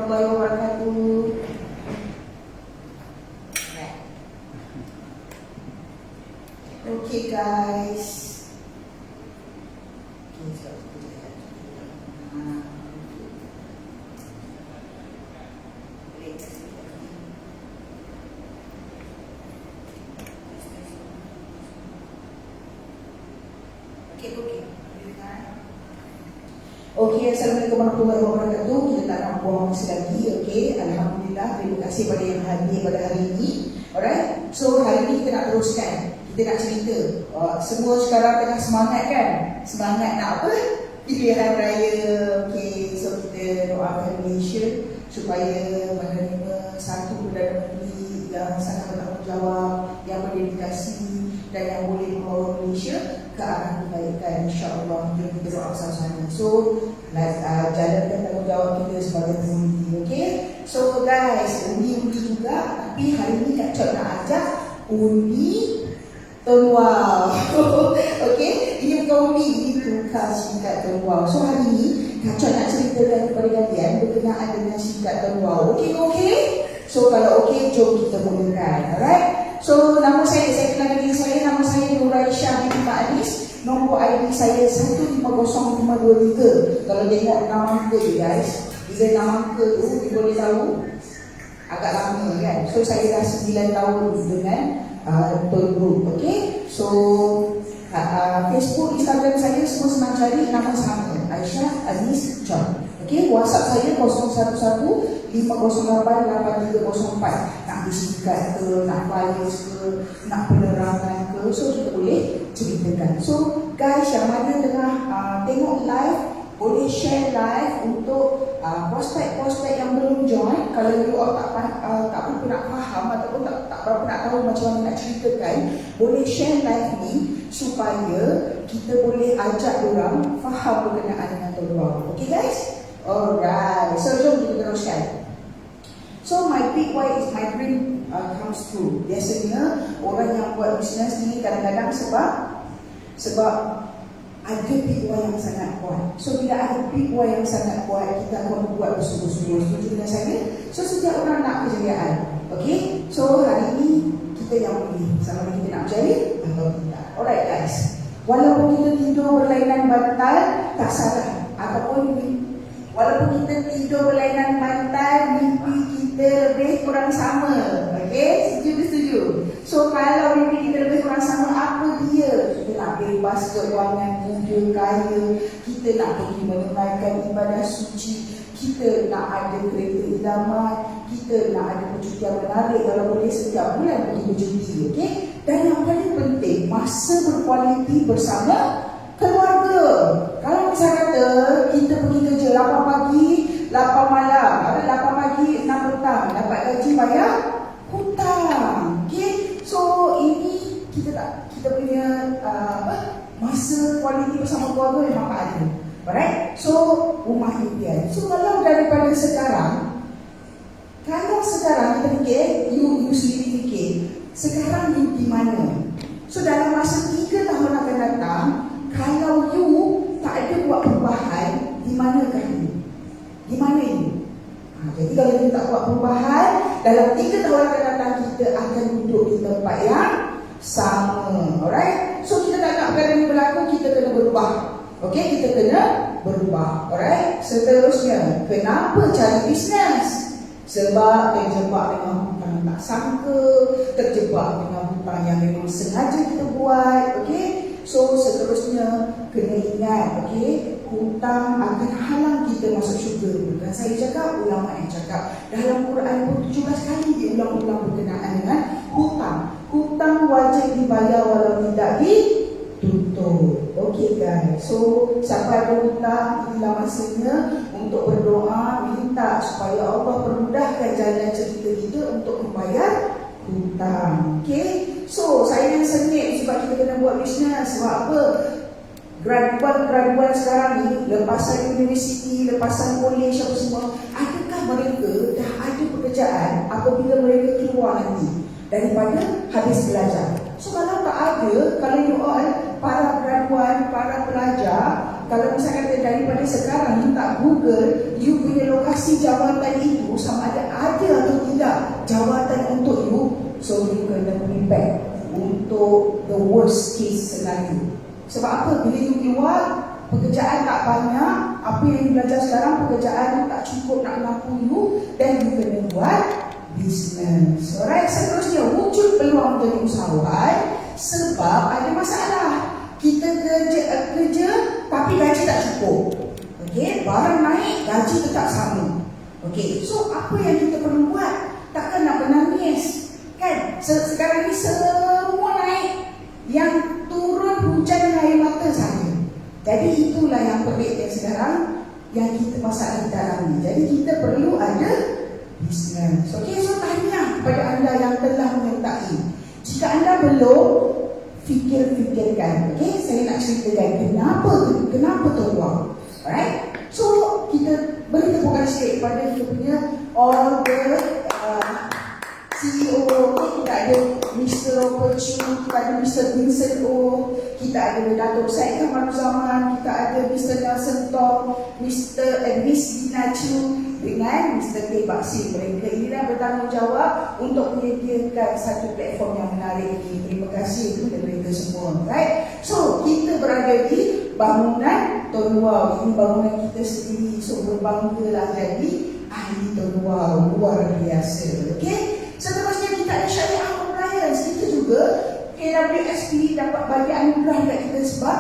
warahmatullahi wabarakatuh. Okay guys. Okey, Assalamualaikum warahmatullahi wabarakatuh. Kita tak nak buang masa lagi. Okey, Alhamdulillah, terima kasih pada yang hadir pada hari ini. Alright, so hari ini kita nak teruskan. Kita nak cerita. Semua sekarang tengah semangat kan? Semangat nak apa? Pilihan raya. Okey, so kita doakan Malaysia supaya menerima satu Perdana Menteri yang sangat bertanggungjawab, yang berdedikasi dan yang boleh membawa Malaysia ke arah kebaikan, insya-Allah. Kita doa sama-sama. So, jalankan tanggungjawab kita sebagai pengundi. Okay, so guys, undi juga. Tapi hari ni Kak Chot nak ajak undi Tonwau. Okay, ini bukan undi, ini tukar singkat Tonwau. So hari ni Kak Chot nak ceritakan kepada kalian berkenaan dengan singkat Tonwau. Okay. So kalau okay, jom kita mulakan. Alright. So nama saya kenalkan diri saya. Nama saya Nur Aisyah binti Mak Anis. Nombor ID saya 150523. Kalau tengok 6 angka je guys, bila 6 angka tu kita boleh tahu agak lama kan. So saya dah 9 tahun dengan Tol Group. Okay, so Facebook, Instagram saya semua senang cari, nama sama Aisyah Anis Chot. Okay, WhatsApp saya 011-508-8304. Nak disingkat ke, nak flyers ke, nak penerangan ke, so kita boleh ceritakan. So guys yang mana tengah tengok live, boleh share live untuk prospek-prospek yang belum join. Kalau you all tak berapa nak faham ataupun tak berapa nak tahu macam mana nak ceritakan, boleh share live ni supaya kita boleh ajak orang faham berkenaan dengan Tonwau. Okay guys? Alright, so jom kita teruskan. So my big why is my dream comes true. Biasanya orang yang buat bisnes ni kadang-kadang sebab ada big why yang sangat kuat. So bila ada big why yang sangat kuat, kita akan buat bersungguh-sungguh. Setuju dengan saya? So setiap orang nak kejayaan. Okay, so hari ini kita yang pilih sama ada kita nak berjaya atau tidak. Alright guys, walaupun kita tidur berlainan bantal, tak salah. Walaupun kita tidur berlainan bantal, mimpi kita lebih kurang sama. Okay, setuju? So kalau mimpi kita lebih kurang sama, apa dia? Kita nak bebas keuangan, muda, kaya. Kita nak pergi menunaikan ibadah suci. Kita nak ada kereta idaman. Kita nak ada percutian menarik. Kalau boleh setiap bulan pergi bercuti. Okay, dan yang paling penting, masa berkualiti bersama keluarga. Kalau misal kata kita pergi kerja 8 pagi, 8 malam, ada 8 pagi, 6 petang, dapat gaji bayar hutang. Okay, so ini kita punya masa kualiti bersama keluarga memang tak ada. Alright, so rumah impian. So kalau daripada sekarang, kalau sekarang kita fikir, you sendiri fikir, sekarang you di mana? So dalam masa 3 tahun akan datang, kalau you tak ada buat perubahan, di manakah you? Di mana you? Jadi kalau you tak buat perubahan, dalam 3 tahun akan datang kita akan duduk di tempat yang sama. Alright? So kita tak nak perkara ini berlaku, kita kena berubah. Okay, kita kena berubah. Alright? Seterusnya, kenapa cari bisnes? Sebab terjebak dengan hutang tak sangka, terjebak dengan hutang yang memang sengaja kita buat. Okay? So seterusnya kena ingat, okay, hutang akan halang kita masuk syurga. Bukan saya cakap, ulama yang cakap. Dalam Quran pun 17 kali diulang-ulang berkenaan dengan hutang. Hutang wajib dibayar walau tidak dituntut. Okay guys, so siapa ada hutang, inilah masanya untuk berdoa, minta supaya Allah permudahkan jalan cerita kita untuk membayar hutang. Okay, so saya yang sengit sebab kita kena buat bisnes. Sebab apa? Graduan sekarang ni, lepasan universiti, lepasan college apa semua, adakah mereka dah ada pekerjaan apabila mereka keluar nanti daripada habis belajar? So kalau tak ada, kalau you all, para graduan, para pelajar, kalau misalkan daripada sekarang you tak Google, you punya lokasi kasih jawatan itu sama ada atau tidak jawatan untuk you, so you kena prepare untuk the worst case scenario. Sebab apa? Bila you keluar, pekerjaan tak banyak, apa yang you belajar sekarang, pekerjaan tak cukup nak mampu you, dan you kena buat bisnes. Alright, seterusnya wujud peluang jadi usahawan sebab ada masalah. Kita kerja tapi gaji tak cukup. Okey, barang naik, gaji tetap sama. Okey, so apa yang kita perlu buat? Takkan nak menangis, kan? Sekarang ni semua naik, yang turun hujan air mata saja. Jadi itulah yang pelik yang sekarang yang kita masalah kita alami. Jadi kita perlu ada bisnes. Okey, so tahniah kepada anda yang telah menyertai. Jika anda belum, fikirkan. Okey, saya nak ceritakan kenapa terbuang. Alright, so kita beri tepukan sikit kepada kita punya all the CEO. Kita ada Mr. Perchu, kita ada Mr. Vincent O, kita ada Datuk Syed Kamaruzaman, kita ada Mr. Nelson Tong, Mr. and Miss Dina Chu dengan Mr. K. Baksin. Mereka inilah bertanggungjawab untuk menyediakan satu platform yang menarik ini. Terima kasih kepada mereka semua. Right? So, kita berada di bangunan Tun Wow. Ini bangunan kita sendiri. So, berbanggalah jadi ahli Tun Wow. Luar biasa. Okay? Seterusnya kita ada Syariah Compliance. Kita juga KWSP dapat bagi anugerah dekat kita sebab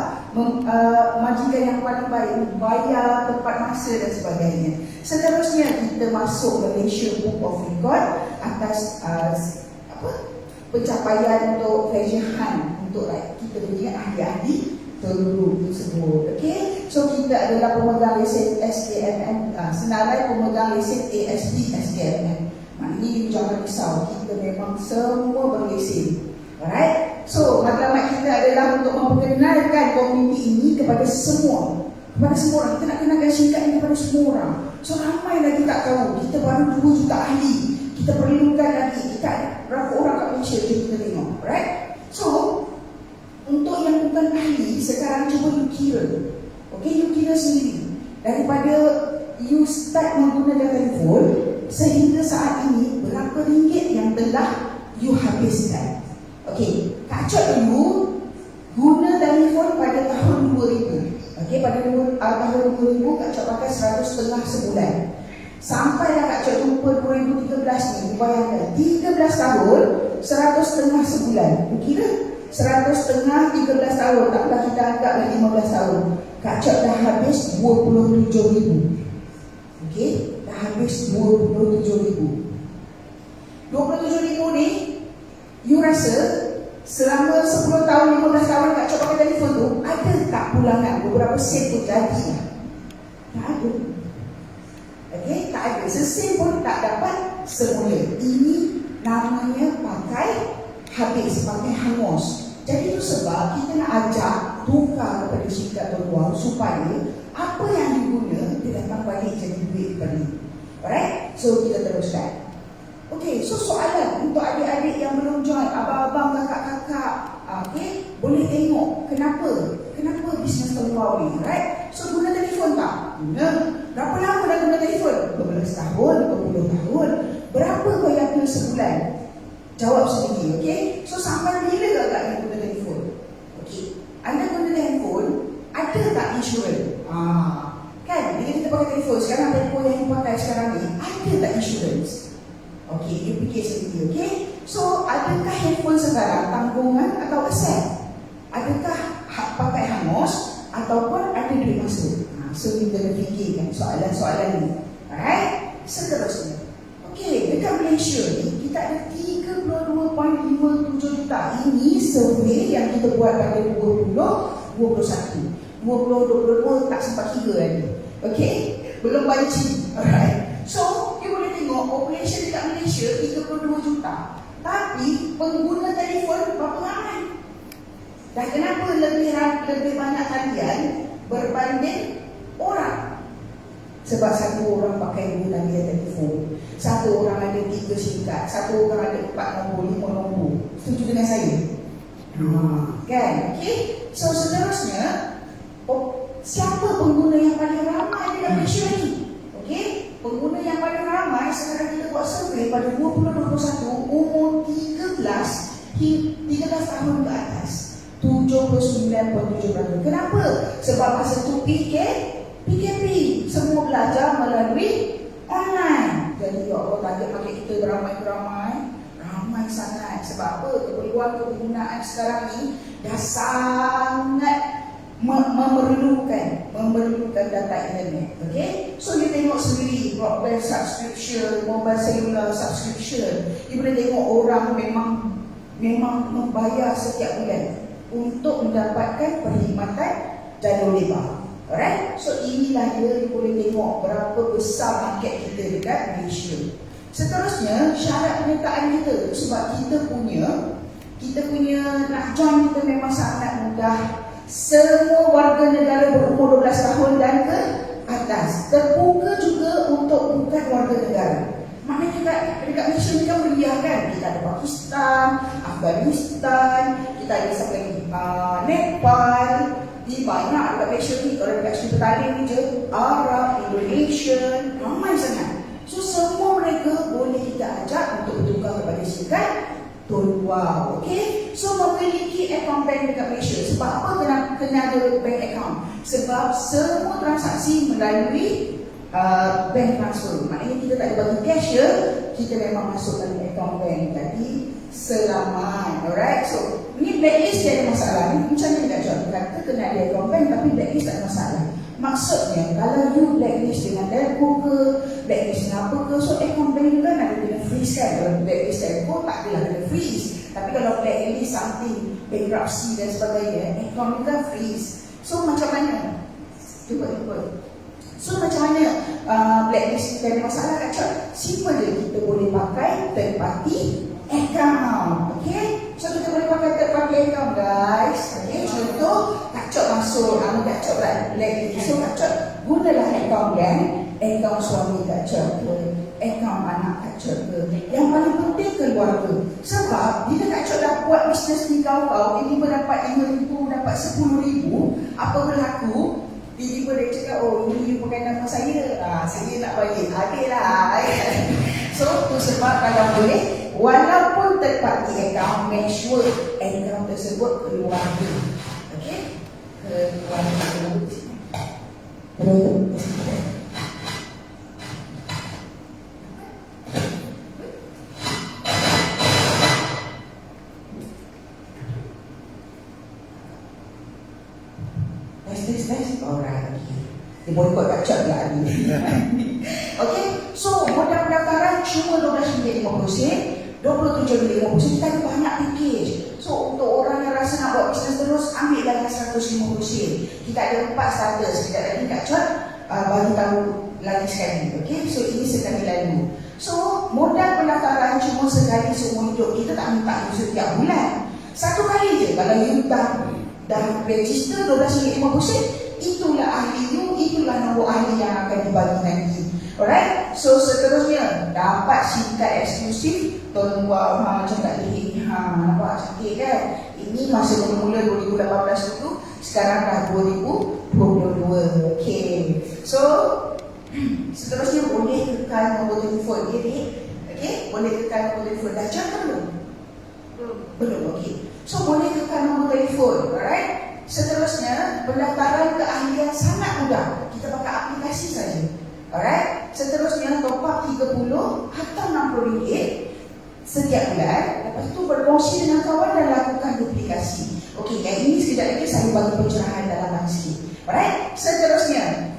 majikan yang paling baik, bayar tepat masa dan sebagainya. Seterusnya kita masuk Malaysia Book of Record atas pencapaian untuk treasure hunt untuk kita punya ahli-ahli terlalu tersebut. Okay? So kita adalah pemegang lesen SKMM, senarai pemegang lesen ASP SKMM. Maknanya you jangan risau, kita memang semua berlesen. Alright, so matlamat kita adalah untuk memperkenalkan komuniti ini kepada semua orang. Kita nak kenalkan syarikat ini kepada semua orang. So ramai lagi tak tahu, kita baru 2 juta ahli, kita perlukan lagi, kita berapa orang kat Malaysia kita tengok. Alright, so untuk yang bukan ahli, sekarang cuba you kira. Okay, you kira sendiri. Daripada you start menggunakan telefon sehingga saat ini, berapa ringgit yang telah you habiskan. Okey, Kak Cok dulu guna telefon pada tahun 2000. Okey, pada tahun 2000 Kak Cok pakai 100.5 sebulan. Sampailah Kak Cok jumpa 2013 ni, bayangkan 13 tahun 100.5 sebulan. Kira 100.5 13 tahun, taklah kita anggaplah 15 tahun. Kak Cok dah habis 27,000. Okey, dah habis 27,000. 27,000 ni you rasa selama 10 tahun, 15 tahun Kak Cok pakai telefon tu, ada tak pulangan beberapa sen pun jadi? Tak ada. Okay, tak ada. Sesen pun tak dapat semula. Ini namanya pakai habis, pakai hangus. Jadi itu sebab kita nak ajak tukar kepada syarikat peluang supaya apa yang diguna dia datang balik jadi duit kepada you. Alright, so kita teruskan. Okey, so soalan untuk adik-adik yang belum join, abang-abang, kakak-kakak, okey, boleh tengok kenapa bisnes terluar ni, right? So guna telefon tak? Guna. Berapa lama dah guna telefon? 12 tahun, 20 tahun. Berapa bayar bil sebulan? Jawab sendiri, okey? So sampai bila kakak ni guna telefon? Okey, anda guna telefon, ada tak insurans? Kan, bila kita pakai telefon, sekarang telefon yang kita pakai sekarang ni, ada tak insurans? Okey, you fikir sendiri, okey? So, adakah handphone sekarang tanggungan atau aset? Adakah pakai hangus ataupun ada duit masuk? So, kita kena fikirkan soalan-soalan ni. Alright? Seterusnya. Okey, dekat Malaysia ni, kita ada 32.57 juta. Ini survey yang kita buat pada 2021. 2022 tak sempat kira lagi. Okey? Belum banci. Alright? So, you boleh tengok population dekat Malaysia 32 juta. Tapi pengguna telefon berapa ramai? Dan kenapa lebih banyak talian berbanding orang? Sebab satu orang pakai 2 talian telefon, satu orang ada 3 syarikat, satu orang ada 4 nombor, 5 nombor. Setuju dengan saya? Kan? Okay? So seterusnya, siapa pengguna yang paling ramai dekat Malaysia ni? Okay? Pengguna sekarang kita buat survey pada 2021, umur 13 tahun ke atas, 79.7%. Kenapa? Sebab masa tu PKP, semua belajar melalui online. Jadi Allah target market kita ramai sangat. Sebab apa? Keperluan sekarang ni dah sangat memerlukan data internet. Okay? So you tengok sendiri broadband subscription, mobile cellular subscription. You boleh tengok orang memang membayar setiap bulan untuk mendapatkan perkhidmatan jalur lebar. Alright? So inilah dia, you boleh tengok berapa besar market kita dekat Malaysia. Seterusnya, syarat penyertaan kita. Sebab kita punya nak join kita memang sangat mudah. Semua warga negara berumur 12 tahun dan ke atas. Terbuka juga untuk bukan warga negara. Maknanya dekat Malaysia ni kan meriah kan. Kita ada Pakistan, Afghanistan, kita ada siapa lagi, Nepal. Di banyak dekat Malaysia ni. Kalau dekat Sri Pertanian ni je, Arab, Indonesia, ramai sangat. So semua mereka boleh kita ajak untuk bertukar kepada syarikat Tun Wow. Okay? So memiliki account bank dekat Malaysia. Sebab apa kena ada bank account? Sebab semua transaksi melalui bank transfer. Maknanya kita tak ada bagi cash ya, kita memang masuk dalam account bank. Jadi selamat. Alright? So ni blacklist dia ada masalah. Ni macam mana nak jawab? Kata kena ada account bank tapi blacklist tak ada masalah. Maksudnya kalau you blacklist dengan telco ke, blacklist dengan apa ke, so account bank juga nak kena freeze kan. Kalau blacklist telco tak adalah kena freeze. Tapi kalau blacklist something, bankruptcy dan sebagainya, account juga freeze. So macam mana? Cuba. So macam mana blacklist kita ada masalah kat Cot? Simple je, kita boleh pakai third party account. Okay? So kita boleh pakai third party account guys. Okay? Contoh Kak Cot masuk, nama Kak Cot blacklist. So Kak Cot gunalah account bank, account suami Kak Cot ke, account anak Kak Cot ke. Yang paling penting keluarga. Sebab bila Kak Cot dah buat bisnes ni kau, ini dapat 5,000, dapat 10,000, apa berlaku? Tiba-tiba dia cakap, oh ini bukan nama saya, saya nak bagi adik lah. So tu sebab kalau boleh, walaupun third party account, make sure account tersebut keluarga. Okay? Keluarga. Test. Alright. Dia boykot Kak Cot lah ni. Okay. So modal pendaftaran cuma RM12.50, RM27.50. Kita ada banyak package. So untuk orang yang rasa nak buat bisnes terus, ambil dah RM150. Kita ada 4 starters. Sekejap lagi Kak Cot bagi tahu lagi sekali. Okay. So ini sekali lalu. So modal pendaftaran cuma sekali seumur hidup. Kita tak minta setiap bulan. Satu kali je. Kalau you dah register RM12.50, itulah ahli you, itulah nombor ahli yang akan dibagi nanti. Alright, so seterusnya dapat SIM card eksklusif. Tolong buat macam tak boleh. Nampak cantik kan? Ini masa mula-mula 2018 dulu, sekarang dah 2022. Okay, so seterusnya boleh kekal nombor telefon dia. Okay, boleh kekal nombor telefon. Dah cakap belum? Belum, okay. So boleh kekal nombor telefon, alright? Seterusnya, pendaftaran keahlian sangat mudah. Kita pakai aplikasi saja. Alright? Seterusnya, top up 30 atau RM60 setiap bulan. Lepas itu berkongsi dengan kawan dan lakukan duplikasi. Okey, yang ini sekejap lagi saya bagi pencerahan dalam sikit. Alright? Seterusnya.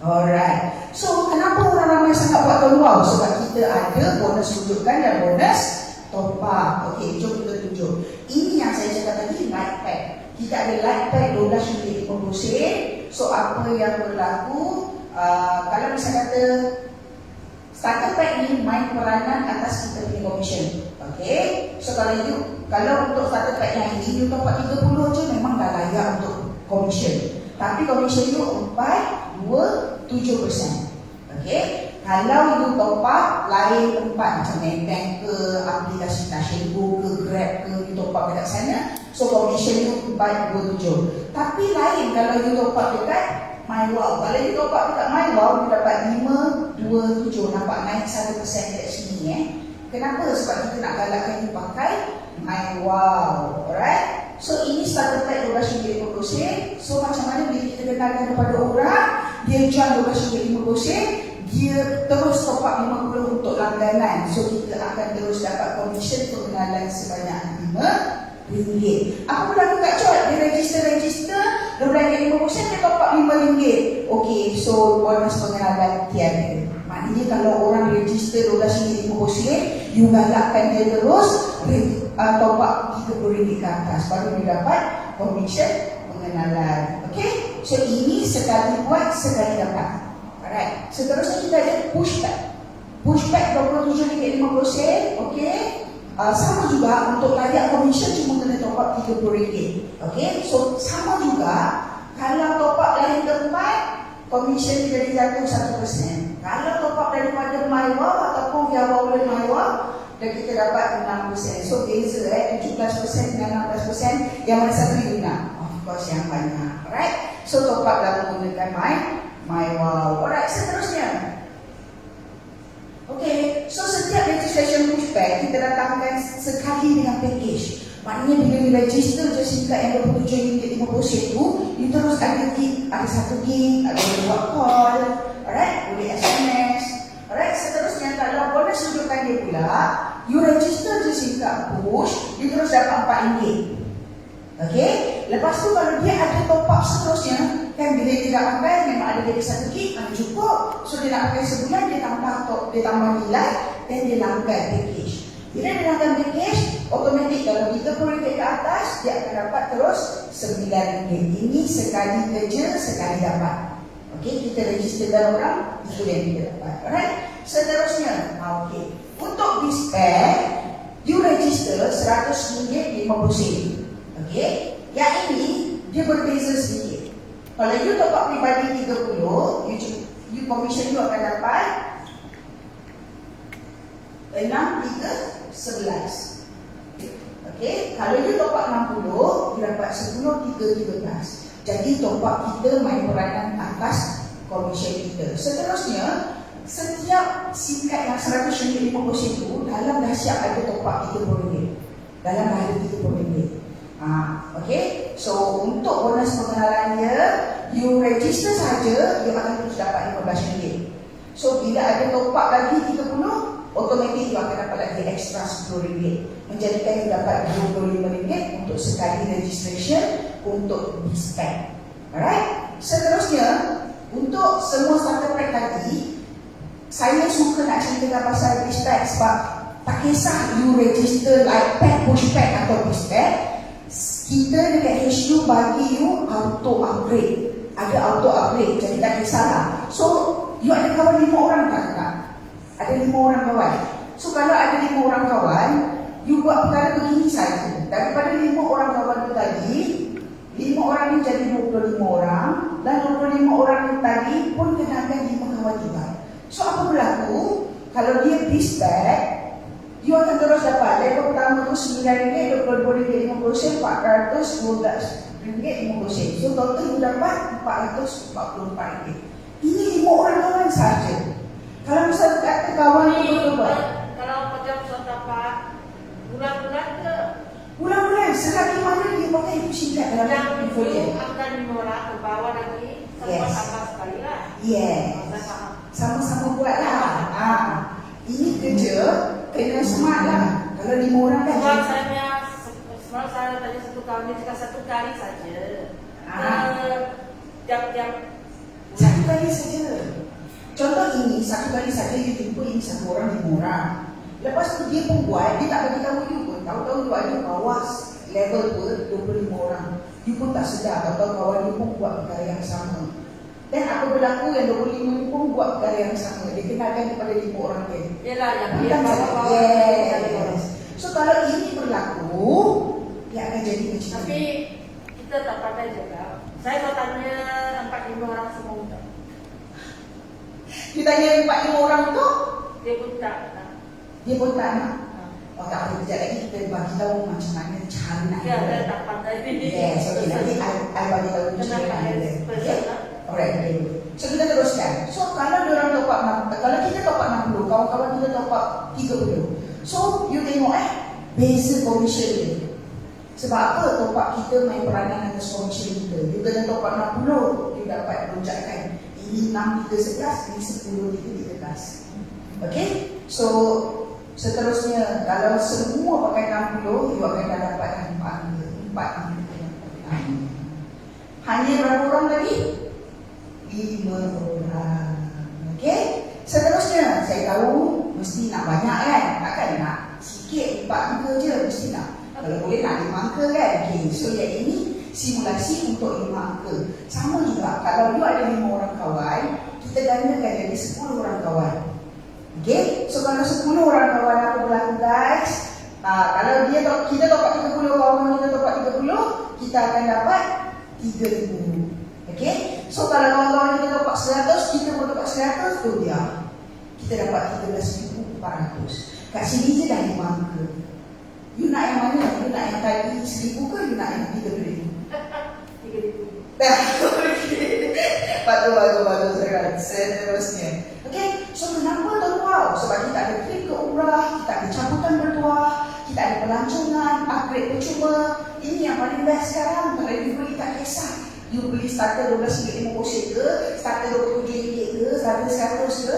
Alright. So, kenapa orang ramai sangat buat peluang? Sebab kita ada bonus rujukan dan bonus top up. Okey, jom kita tunjuk. Ini yang saya cakap tadi, light pack. Kita ada light pack RM12.50. So, apa yang berlaku? Kalau misalnya kata starter pack ni main peranan atas kita punya commission. Okey. So, kalau untuk starter pack yang ini, you top up 30 je memang dah layak untuk commission. Tapi commission you 4.27%. Okey. Kalau you top up lain tempat macam Maybank ke, aplikasi Nashigo ke, Grab ke, you top up dekat sana, so commission you 4.27. Tapi lain kalau you top up dekat My Wow. Kalau you top up dekat My Wow, you dapat 527. Nampak naik 1% dekat sini Kenapa? Sebab kita nak galakkan you pakai My Wow. Alright? So ini starter pack RM12.50. So macam mana bila kita kenalkan kepada orang, dia jual RM12.50, dia terus top up 50 untuk langganan. So kita akan terus dapat komisen pengenalan sebanyak RM5. Apa berlaku kat Jod? Dia register RM12.50, dia top up RM5. Okey, so bonus pengenalan tiada. Maknanya kalau orang register RM12.50, you galakkan dia terus top up RM30 ke atas, baru dia dapat komisen pengenalan. Okey, so ini sekali buat, sekali dapat. Alright, seterusnya kita ada pushback. Pushback RM27.50. Okey, sama juga untuk layak komisen cuma kena top up RM30. Okey, so sama juga kalau top up lain tempat, komisen dia jadi jatuh 1%. Kalau top up daripada My Wow ataupun via wallet My Wow, dan kita dapat 6%. So beza 17% dengan 16%. Yang mana satu you nak? Of course yang banyak. Alright, so top up dalam menggunakan My Wow. Alright, seterusnya. Okay, so setiap registration pushback kita datangkan sekali dengan package. Maknanya bila you register Jessica yang RM27.50 tu, you terus ada gig, ada 1 gig, ada buat call, alright, boleh SMS. Alright, seterusnya kalau bonus rujukan dia pula, you register Jessica push, you terus dapat RM4. Okay, lepas tu kalau dia ada top up seterusnya, kan bila dia dah pakai memang ada jadi 1 gig, ada cukup. So dia nak pakai sebulan, dia tambah nilai dan dia langgan package. Bila dia langgan package, otomatik kalau RM30 ke atas, dia akan dapat terus RM9. Ini sekali kerja, sekali dapat. Okey, kita registerkan orang, itu yang kita dapat. Alright, seterusnya. Okey, untuk BizPay, you register RM100.50. Okey, yang ini dia berbeza sedikit. Kalau you top up pribadi 30, you commission you akan dapat 6,311. Okey, kalau you top up 60, you dapat 10,313. Jadi top up kita main peranan atas komisen kita. Seterusnya, setiap SIM card yang RM100.50 itu dalam dah siap ada top up RM30. Dalam dah ada RM30. Okay, so untuk bonus pengenalan dia, you register saja, you akan terus dapat RM15. So bila ada top up lagi 30, otomatik you akan dapat lagi extra RM10. Menjadikan you dapat RM25 untuk sekali registration untuk BizPay. Alright, seterusnya untuk semua starter pack tadi, saya suka nak ceritakan pasal BizPay sebab tak kisah you register like pack, pushback atau BizPay, kita dekat HU bagi you auto upgrade. Ada auto upgrade, jadi tak kisahlah. So, you ada kawan 5 orang tak? Ada 5 orang kawan. So, kalau ada 5 orang kawan, you buat perkara begini saja. Daripada 5 orang kawan tu tadi, 5 orang ni jadi 25 orang, dan 25 orang ni tadi pun kenakan 5 kawan juga. So, apa berlaku? Kalau dia BizPay, you akan terus dapat level pertama tu RM9, RM22.50, RM412.50. So total you dapat RM444. Ini 5 orang kawan saja. Kalau misal kata kawan ni betul-betul, kalau macam saya dapat bulan-bulan ke? Bulan-bulan, selagi mana dia pakai itu singkat dalam yang portfolio. itu akan dimurah ke bawah lagi, Yes. tambah sekali lah. Yes, sama-sama buat lah. Ini kerja kena smart lah. Kalau 5 orang kan Semalam saya tadi 1 kali, cakap 1 kali saja. Tiap-tiap satu kali saja. Contoh ini, 1 kali saja you jumpa ini 1 orang, 5 orang. Lepas tu dia pun buat, dia tak bagi tahu you pun. Tahu-tahu you ada bawah level tu 25 orang. You pun tak sedar, tahu-tahu kawan you pun buat perkara yang sama. Dan apa berlaku yang 25 ni pun buat perkara yang sama. Dia kenalkan kepada 5 orang dia. Yelah yang dia Bukan bawa-bawa. yes. So kalau ini berlaku, dia akan jadi macam Tapi ni. kita tak pandai juga. Saya mau tanya 4-5 orang semua untuk. Dia tanya 4-5 orang tu, Dia pun tak. dia pun tak nak. Oh tak apa, kejap lagi kita bagi tahu macam mana cara nak Dia handle. tak pandai. Yes, okay, nanti I bagi tahu macam mana nak handle. Okay? Alright, okay. So kita teruskan. So kalau diorang top up 60, kalau kita top up 60, kawan-kawan kita top up 30. So you tengok beza commission dia. Sebab apa top up kita main peranan atas commission kita. You kena top up 60, you dapat lonjakan. Ini 6 kita sekas, ini 10 kita sekas. Okay? So seterusnya, kalau semua pakai 60, you akan dapat 4. Hanya berapa orang tadi? 5 orang. Okey. Seterusnya, saya tahu mesti nak banyak kan? Takkan nak sikit 4 angka je, mesti nak. Kalau boleh nak 5 angka kan? Okey. So yang ini simulasi untuk 5 angka. Sama juga, kalau you ada 5 orang kawan, kita gandakan jadi 10 orang kawan. Okey. So kalau 10 orang kawan apa berlaku guys? Kalau kita dapat 30 kawan, kita dapat 30, kita akan dapat 3,000. Okey. So kalau kawan-kawan kita dapat 100, kita pun dapat 100 tu dia. Kita dapat 13,400. Kat sini je dah 5 angka. You nak yang mana? You nak yang tadi 1,000 ke you nak yang 3,000? 3,000. Bagus. Seterusnya. Okey. So kenapa terluar? Sebab kita ada trip ke umrah, kita ada cabutan bertuah, kita ada pelancongan, upgrade percuma. Ini yang paling best sekarang. Kalau you beli tak kisah. You beli starter RM12.50 ke, starter RM27 ke, starter RM100 ke,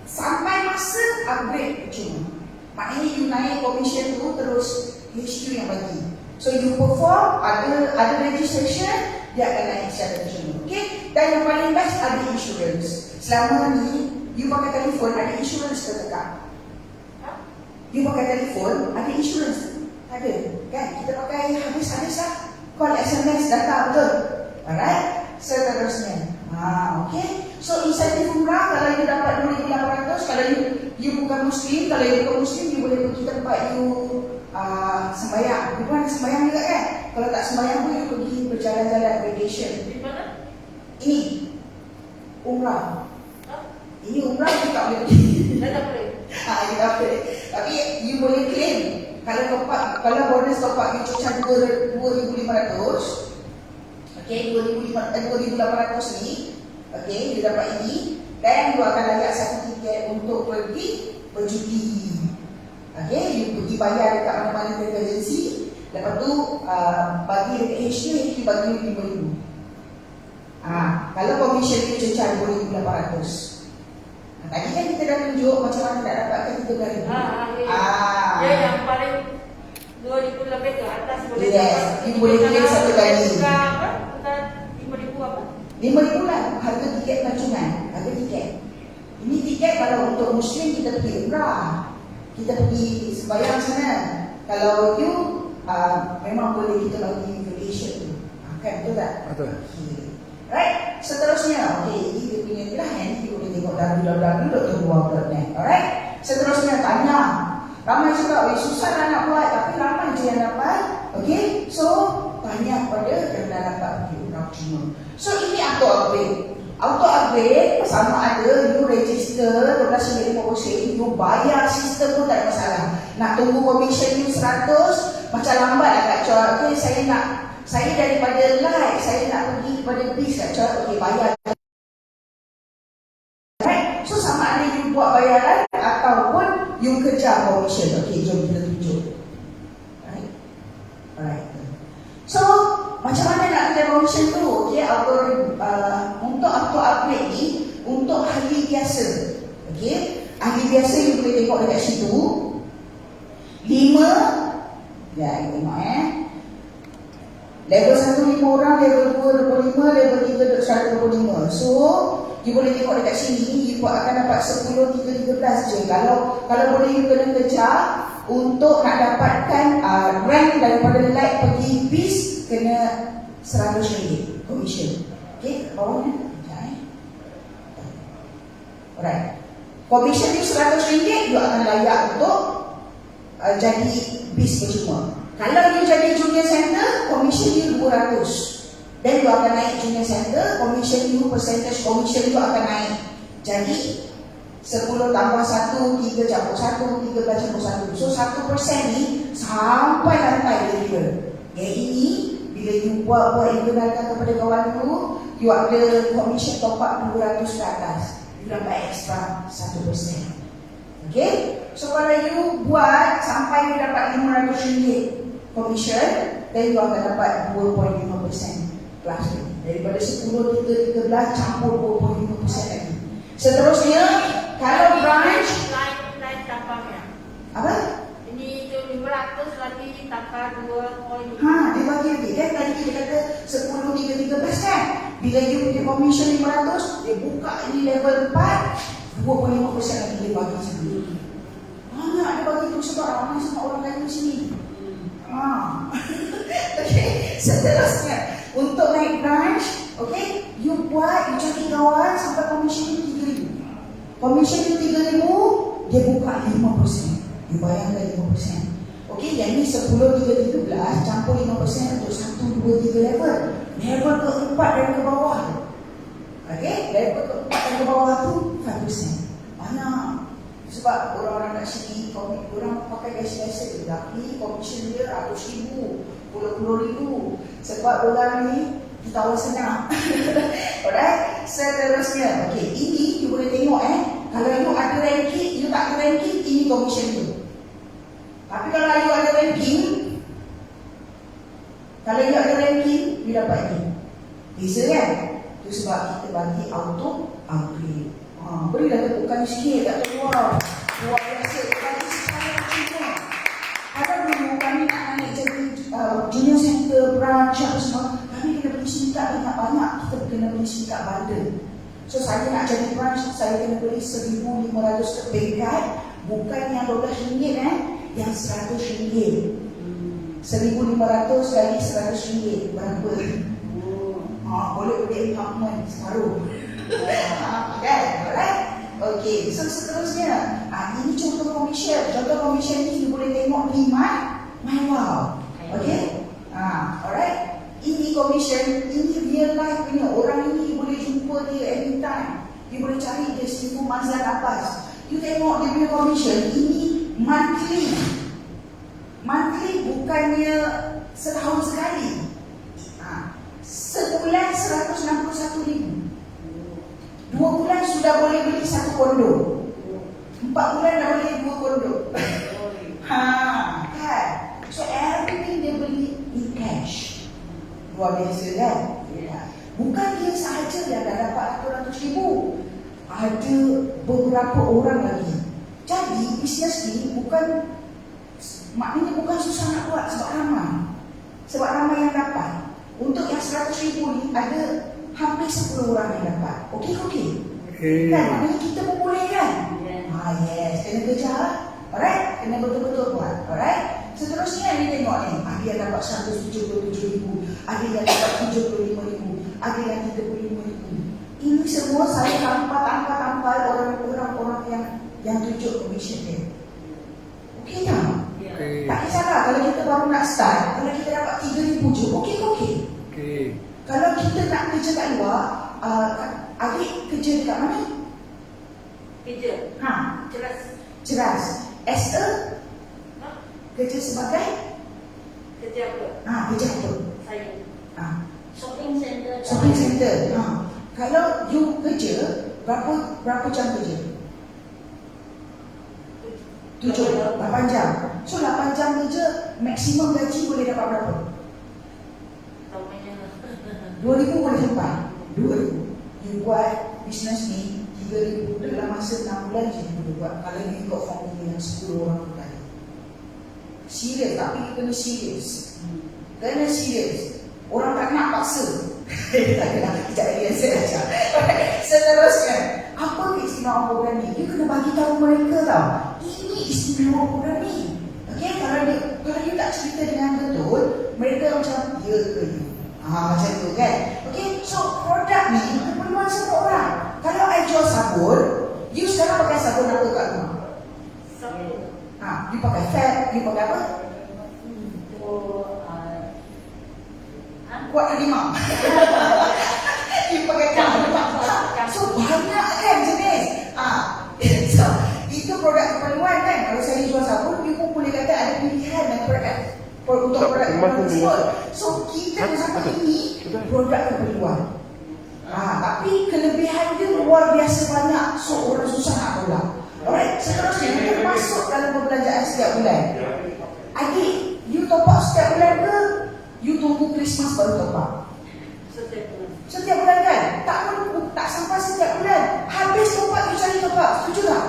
sampai masa upgrade percuma. Maknanya you naik commission tu terus HQ yang bagi. So you perform, ada registration, dia akan naik secara percuma. Okay? Dan yang paling best ada insurance. Selama ni, you pakai telefon, ada insurance ke tak? You pakai telefon, ada insurance? Ada, kan? Kita pakai habis-habis lah. Call, SMS, data, betul? Alright? Seterusnya. Okay. So insentif umrah, kalau you dapat 2,800, kalau you bukan Muslim, kalau you bukan Muslim, you boleh pergi tempat you sembahyang. You pun ada sembahyang juga kan? Kalau tak sembahyang pun you pergi berjalan-jalan vacation. Di mana? Ini umrah. Ini umrah you tak boleh pergi. Dah tak boleh. You tak boleh. Tapi you boleh claim. Kalau bonus top up you charge 2,500, okay, 2,800 ni, okay, you dapat ini, dan you akan layak satu tiket untuk pergi berjudi. Okay, you pergi bayar dekat mana-mana kereta agensi, lepas tu bagi dekat HQ bagi you 5,000. Kalau commission you charge 2,800. Tadi kan kita dah tunjuk macam mana nak dapatkan 13,000. Ya, yang paling 2,000 lebih ke atas boleh dapat. You boleh claim satu kali. Bukan 5,000 apa? 5,000 lah harga tiket pelancongan. Harga tiket. Ini tiket kalau untuk Muslim kita pergi umrah, kita pergi sembahyang sana. Kalau you memang boleh kita bagi vacation tu. Kan betul tak? Betul. Right, seterusnya, ini dia punya ni lah, nanti kita boleh tengok www.dr.buah.net. Alright, seterusnya tanya. Ramai juga, susah lah nak buat, tapi ramai je yang dapat. Okay, so tanya kepada yang dah dapat pergi umrah cuma. So ini auto upgrade. Auto upgrade sama ada you register RM12.50, you bayar sistem pun tak ada masalah. Nak tunggu commission you 100, macam lambat lah Kak Chua. Okay, saya daripada live, saya nak pergi kepada bis Kak Chua. Okay, bayar. Right, so sama ada you buat bayaran ataupun you kejar commission. Okay, jom kita tunjuk. Alright. So, macam mana nak kejar commission tu? Okay, untuk auto upgrade ni, untuk ahli biasa. Okay, ahli biasa you boleh tengok dekat situ. 5, ya, you tengok level 1 5 orang, level 2 25, level 3 125. So, you boleh tengok dekat sini, you akan dapat 10, 3, 13 je. Kalau boleh you kena kejar untuk nak dapatkan rank daripada light pergi bis, kena RM100 commission. Okay, bawah ni. Alright. Commission you RM100, you akan layak untuk jadi bis percuma. Kalau you jadi junior center, commission you 200. Dan you akan naik junior center, commission you, percentage commission you akan naik. Jadi 10 tambah 1, 3 campur 1, 13 campur 1. So 1% ni sampai lantai dia kira. Yang ini bila you buat you kenalkan kepada kawan you, you ada commission top up 200 ke atas, you dapat extra 1%. Okay? So kalau you buat sampai you dapat RM500 commission, then you akan dapat 2.5% plus ni. Daripada 10, 13 campur 2.5% lagi. Seterusnya, kalau branch lain tampaknya. apa? Ini itu 500 lagi tambah 2 Dia bagi lagi kan, tadi kita kata 10, 13 kan. Bila you punya commission 500, dia buka ini level 4, 2.5% lagi dia bagi sini. Banyak dia bagi tu sebab ramai sangat orang kaya di sini. Okay, seterusnya untuk naik branch, okay, you buat, you cari kawan sampai commission you 3,000. Commission you 3,000, dia buka 5%. You bayangkan 5%. Okay, yang ni 10, 3, 13 campur 5% untuk 1, 2, 3 level. Level keempat dari ke bawah. Okay, level keempat dari ke bawah tu 5%. Banyak. Sebab orang-orang kat sini, orang pakai biasa-biasa je. Tapi commission dia RM100,000, RM10,000. Sebab orang ni ketawa senang. Alright, seterusnya. Okay, ini you boleh tengok kalau you ada ranking, you tak ada ranking, ini commission tu. Tapi kalau you ada ranking, you dapat ni. Beza kan? Itu sebab kita bagi auto upgrade. Berilah tepukan sikit, tak tahu luar biasa. Bagi sekali macam ada dulu kami nak naik jadi junior center, branch apa semua, kami kena beli sindikat banyak-banyak. Kita kena beli sindikat bundle. So saya nak jadi branch, saya kena beli 1,500 pekat. Bukan yang RM12 yang RM100. 1,500 kali RM100 berapa? Boleh beli apartment separuh. Kan? Alright? Okay, so seterusnya ini contoh commission. Contoh commission ni you boleh tengok di My Wow. Okay? Alright? Ini commission, ini real life punya. Orang ini boleh jumpa dia anytime. You boleh cari dia Sifu Mazlan Abbas. You tengok dia punya commission, ini monthly. Monthly bukannya setahun sekali. Sebulan 161,000. 2 bulan sudah boleh beli 1 kondo. 4 bulan dah boleh 2 kondo. Kan? So everything dia beli in cash. Luar biasa kan? Bukan dia sahaja yang dah dapat RM100,000. Ada beberapa orang lagi. Jadi bisnes ni bukan, maknanya bukan susah nak buat sebab ramai. Sebab ramai yang dapat. Untuk yang RM100,000 ni ada hampir 10 orang yang dapat. Okey. Kan? Maknanya kita pun boleh kan? Yes. Kena kerja lah. Alright? Kena betul-betul buat. Alright? Seterusnya ni tengok ni. Ada yang dapat RM177,000. Ada yang dapat RM75,000. Ada yang RM35,000. Ini semua saya tampal orang-orang yang tunjuk commission dia. Okey tak? Tak kisahlah kalau kita baru nak start. Kalau kita dapat RM3,000 je. Okey. Kalau kita nak kerja kat luar, adik kerja dekat mana? Kerja. Ceras. As a kerja sebagai? Kerja apa? Kerja apa? Saya. Shopping center. Shopping center. Kalau you kerja, berapa jam kerja? 8 jam. So 8 jam kerja, maksimum gaji boleh dapat berapa? RM2,000 boleh sampai. RM2,000. You buat bisnes ni RM3,000 dalam masa 6 bulan je you boleh buat. Kalau you ikut formula yang 10 orang tu tadi. Serius, tapi you kena serius. Kena serius. Orang tak nak paksa. Tak kena, sekejap lagi saya ajar. Seterusnya, apa keistimewaan program ni? You kena bagi tahu mereka tau. Ini istimewa program ni. Okay, kalau you tak cerita dengan betul, mereka macam, ya ke you? Macam tu kan. Okay, so produk ni keperluan semua orang. Kalau I jual sabun, you sekarang pakai sabun apa kat rumah? Sabun. You pakai fat, you pakai apa? Kuat lima. You pakai kuat. So banyak kan jenis. So itu produk keperluan kan. Kalau saya jual sabun, you pun boleh kata ada pilihan dan produk untuk produk keperluan tersebut. So kita bersama ini produk keperluan. Tapi kelebihan dia luar biasa banyak. So orang susah nak tolak. Alright, seterusnya kita masuk dalam perbelanjaan setiap bulan. Adik, you top up setiap bulan ke? You tunggu Christmas baru top up? Setiap bulan. Setiap bulan kan? Tak sampai setiap bulan. Habis top up, you cari top up. Setuju tak?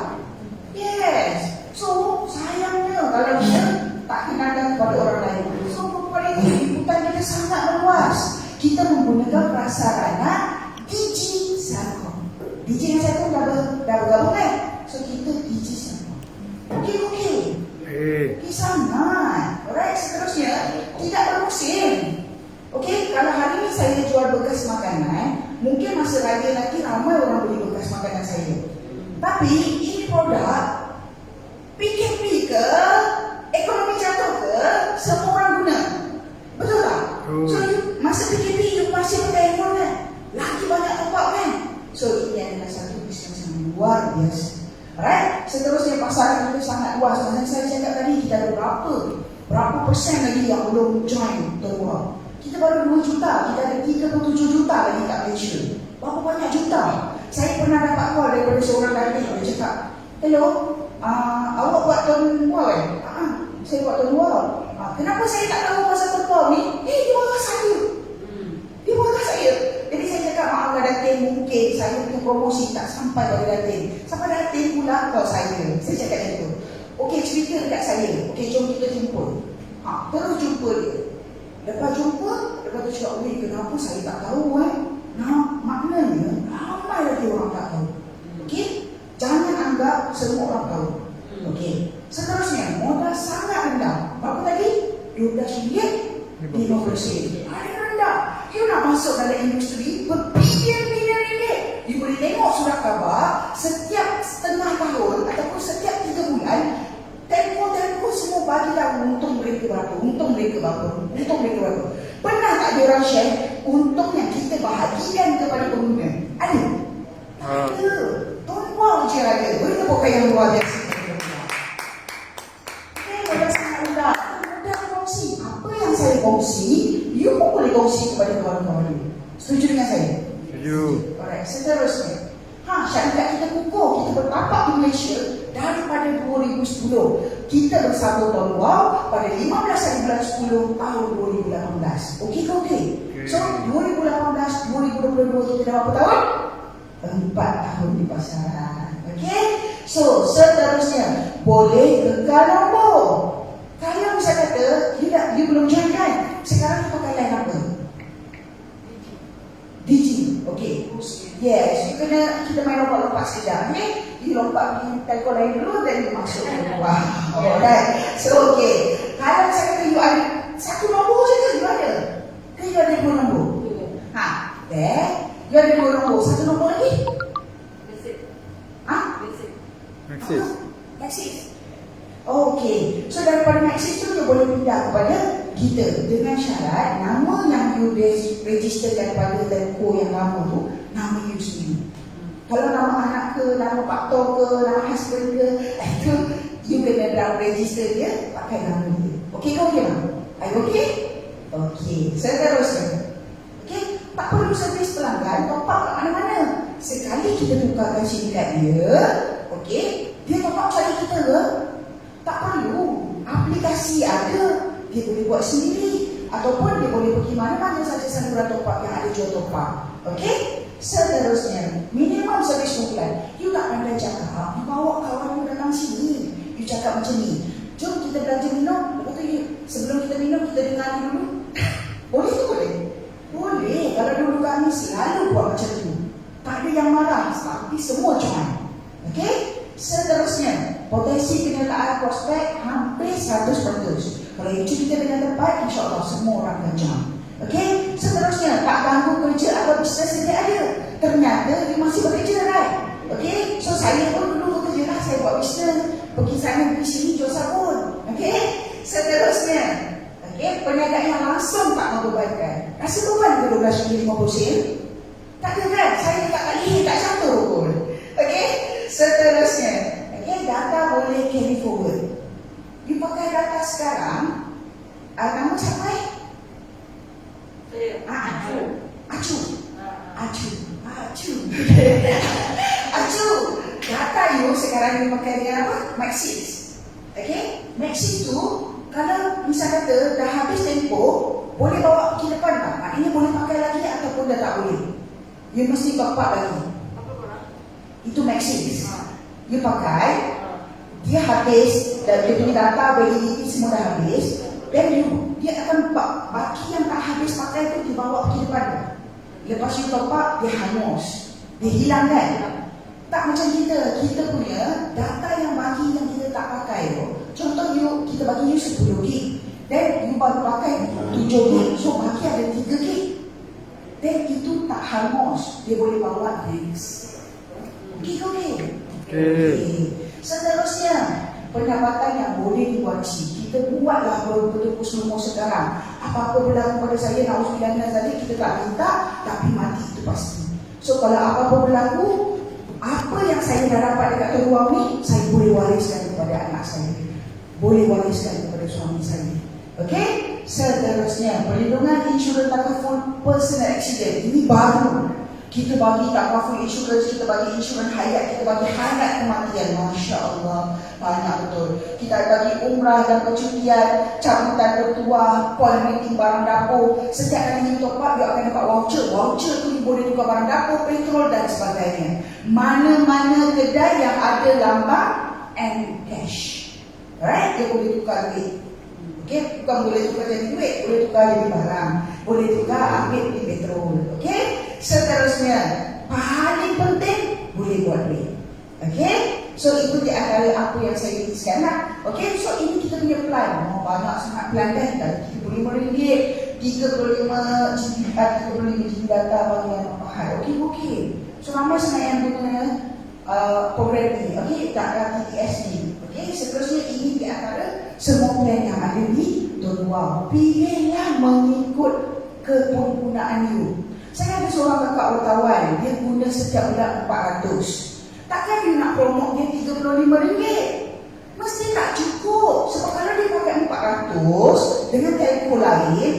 Yes. So, sayangnya kalau dia tak kenalkan kepada orang lain. So, perempuan ini liputan kita sangat meluas. Kita menggunakan prasarana Digi Selcom. Digi dengan Selcom dah bergabung kan? So, kita Digi Selcom. Okey. Okey sangat. Alright, seterusnya tidak bermusim. Okey, kalau hari ini saya jual bekas makanan, mungkin masa raya nanti ramai orang beli bekas makanan saya. Tapi ini produk PKP ke, ekonomi jatuh ke, semua orang guna. Betul tak? So, masa PKP you masih pakai handphone kan? Lagi banyak top up kan? So, ini adalah satu bisnes yang luar biasa. Alright, seterusnya pasaran itu sangat luas. Macam saya cakap tadi, kita ada berapa persen lagi yang belum join Tongbau. Kita baru 2 juta, kita ada 37 juta lagi kat Malaysia. Berapa banyak juta? Saya pernah dapat call daripada seorang lelaki. Dia cakap, hello, awak buat Tongbau kan? Saya buat Tongbau. Kenapa saya tak tahu pasal Tongbau ni? Dia marah saya. Dia marah saya. Jadi saya cakap, maafkan Datin, mungkin saya punya promosi tak sampai pada Datin. Sampai Datin pula kau saya. Saya cakap macam tu. Okey, cerita dekat saya. Okey, jom kita jumpa. Terus jumpa dia. Lepas jumpa, lepas tu cakap, kenapa saya tak tahu maknanya ramai lagi orang tak tahu. Okey, jangan anggap semua orang tahu. Okey, seterusnya modal sangat rendah. Berapa tadi? RM12.50. Ada rendah. You nak masuk dalam industri berbilion-bilion ringgit. You boleh tengok surat khabar setiap setengah tahun ataupun setiap 3 bulan. Telefon semua bagi tahu untung mereka berapa. Pernah tak ada orang share untung yang kita bahagikan kepada pengguna? Ada? Ada. Tongbau je ada. Boleh tepukkan yang luar biasa. Mudah sangat mudah. Mudah kongsi. Apa yang saya kongsi, you pun boleh kongsi kepada kawan-kawan you. Setuju dengan saya? Setuju. Alright, seterusnya. Syarikat kita kukuh, kita bertapak di Malaysia daripada 2010. Kita bersama Tongbau pada 15 hari bulan 10 tahun 2018. Okey ke okey? So, 2018, 2022 kita dah berapa tahun? 4 tahun di pasaran. Okey? So, seterusnya, boleh kekal nombor. Kalau misalnya kata, you belum join kan? Sekarang you pakai line apa? Digi. Okey. Yes, kita main lompat-lompat sekejap. Okay? You lompat di telco lain dulu, dan you masuk ke bawah. Alright. So, okey. Kalau misalnya kata you ada satu nombor je ke you ada? Ke you ada 2 nombor? You ada 2 nombor. Satu nombor lagi? Maxis. Okey. So, daripada Maxis tu, you boleh pindah kepada kita dengan syarat nama yang you registerkan pada telco yang lama tu, nama you sendiri. Kalau nama anak ke, nama faktor ke, nama husband ke, itu you kena dalam register dia pakai nama dia. Okey ke okey tak? Are you okey? Okey. Seterusnya. Okey, tak perlu servis pelanggan, top up kat mana-mana. Sekali kita tukarkan SIM card dia, okey, dia top up cari kita ke? Tak perlu. Aplikasi ada, dia boleh buat sendiri, ataupun dia boleh pergi mana-mana saja saluran top up yang ada jual top up. Okey? Seterusnya, minimum servis bulan. You tak pandai cakap, you bawa kawan you datang sini. You cakap macam ni, jom kita belanja minum. Lepas tu you, sebelum kita minum, kita dengar dulu. Boleh tu boleh? Boleh. Kalau dulu kami selalu buat macam tu. Tak ada yang marah, tapi semua join. Okey? Seterusnya, potensi penyertaan prospek hampir 100%. Kalau you cerita dengan tepat, insyaAllah semua orang akan join. Okey, seterusnya, tak ganggu kerja atau bisnes sedia ada. Ternyata you masih bekerja, right? Okey, so saya pun dulu bekerja lah. Saya buat bisnes, pergi sana, pergi sini, jual sabun. Okey, seterusnya, okey, perniagaan yang langsung tak mau bebankan. Rasa beban ke RM12.50? Tak ada kan? Saya tak kali, tak jatuh pun. Okey, seterusnya, okey, data boleh carry forward. You pakai data sekarang, nama siapa? Acu. Acu, data you sekarang you pakai dengan apa? Maxis. Okay? Maxis tu, kalau misal kata dah habis tempo, boleh bawa pergi depan tak? Maknanya boleh pakai lagi ataupun dah tak boleh. You mesti top up lagi. Apa pula? Itu Maxis. You pakai, dia habis, dan dia punya data, validity semua dah habis. Then dia akan baki yang tak habis pakai tu dibawa pergi depan. Lepas you top up, dia hangus. Dia hilang kan? Tak macam kita punya data yang bagi yang kita tak pakai tu. Contoh kita bagi you 10 gig. Then you baru pakai 7 gig. So baki ada 3 gig. Then itu tak hangus. Dia boleh bawa next. Okay. Seterusnya, pendapatan yang boleh diwariskan. Kita buatlah betul-betul semua sekarang. Apa-apa berlaku pada saya, na'udzubillah tadi kita tak minta, tapi mati itu pasti. So kalau apa-apa berlaku, apa yang saya dah dapat dekat peluang ni, saya boleh wariskan kepada anak saya, boleh wariskan kepada suami saya. Okey? Seterusnya, perlindungan insurans takaful personal accident. Ini baru. Kita bagi takaful insurans, kita bagi insurans hayat, kita bagi hayat kematian. Masya Allah, banyak betul. Kita bagi umrah dan percutian, cabutan bertuah, poin meeting barang dapur. Setiap kali you top up, you akan dapat voucher. Voucher tu you boleh tukar barang dapur, petrol dan sebagainya. Mana-mana kedai yang ada lambang and cash, alright, dia boleh tukar duit. Okay, bukan boleh tukar jadi duit, boleh tukar jadi barang, boleh tukar ambil di petrol. Okay, seterusnya, paling penting boleh buat duit. Okay, so itu di antara apa yang saya tuliskan lah. Okay, so ini kita punya plan. Banyak sangat plan kan, RM35, 35 GB data bagi yang mahal. Okay. So ramai sangat yang guna program ini. Okay, tak TTS ni. Okay, seterusnya ini di antara semua plan yang ada di Don Wow. Pilihlah mengikut kepengguna you. Saya ada seorang kakak wartawan, dia guna setiap bulan 400. Takkan you nak promote dia RM35? Mesti tak cukup. Sebab kalau dia pakai 400 dengan telco lain,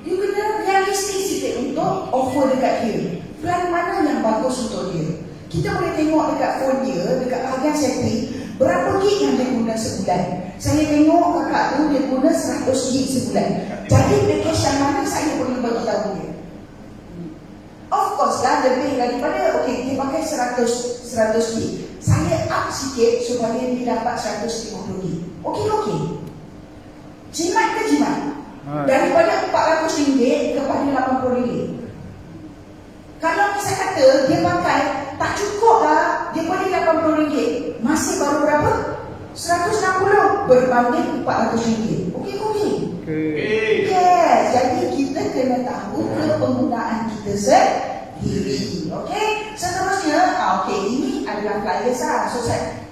you kena realistik sikit untuk offer dekat dia. Plan mana yang bagus untuk dia. Kita boleh tengok dekat phone dia, dekat bahagian setting, berapa gig yang dia guna sebulan. Saya tengok kakak tu dia guna 100 gig sebulan. Jadi package yang mana saya boleh bagi tahu dia. Of course lah, lebih daripada dia pakai 100 gig. Saya up sikit supaya dia dapat 150 gig. Okey. Jimat ke jimat? Daripada RM400 kepada RM80. Kalau saya kata dia pakai tak cukup lah, dia boleh RM80, masih baru berapa? 160 berbanding RM400. Okey. Yes, jadi kita kena tahu penggunaan kita sendiri. Okey, seterusnya, ini adalah flyers lah. So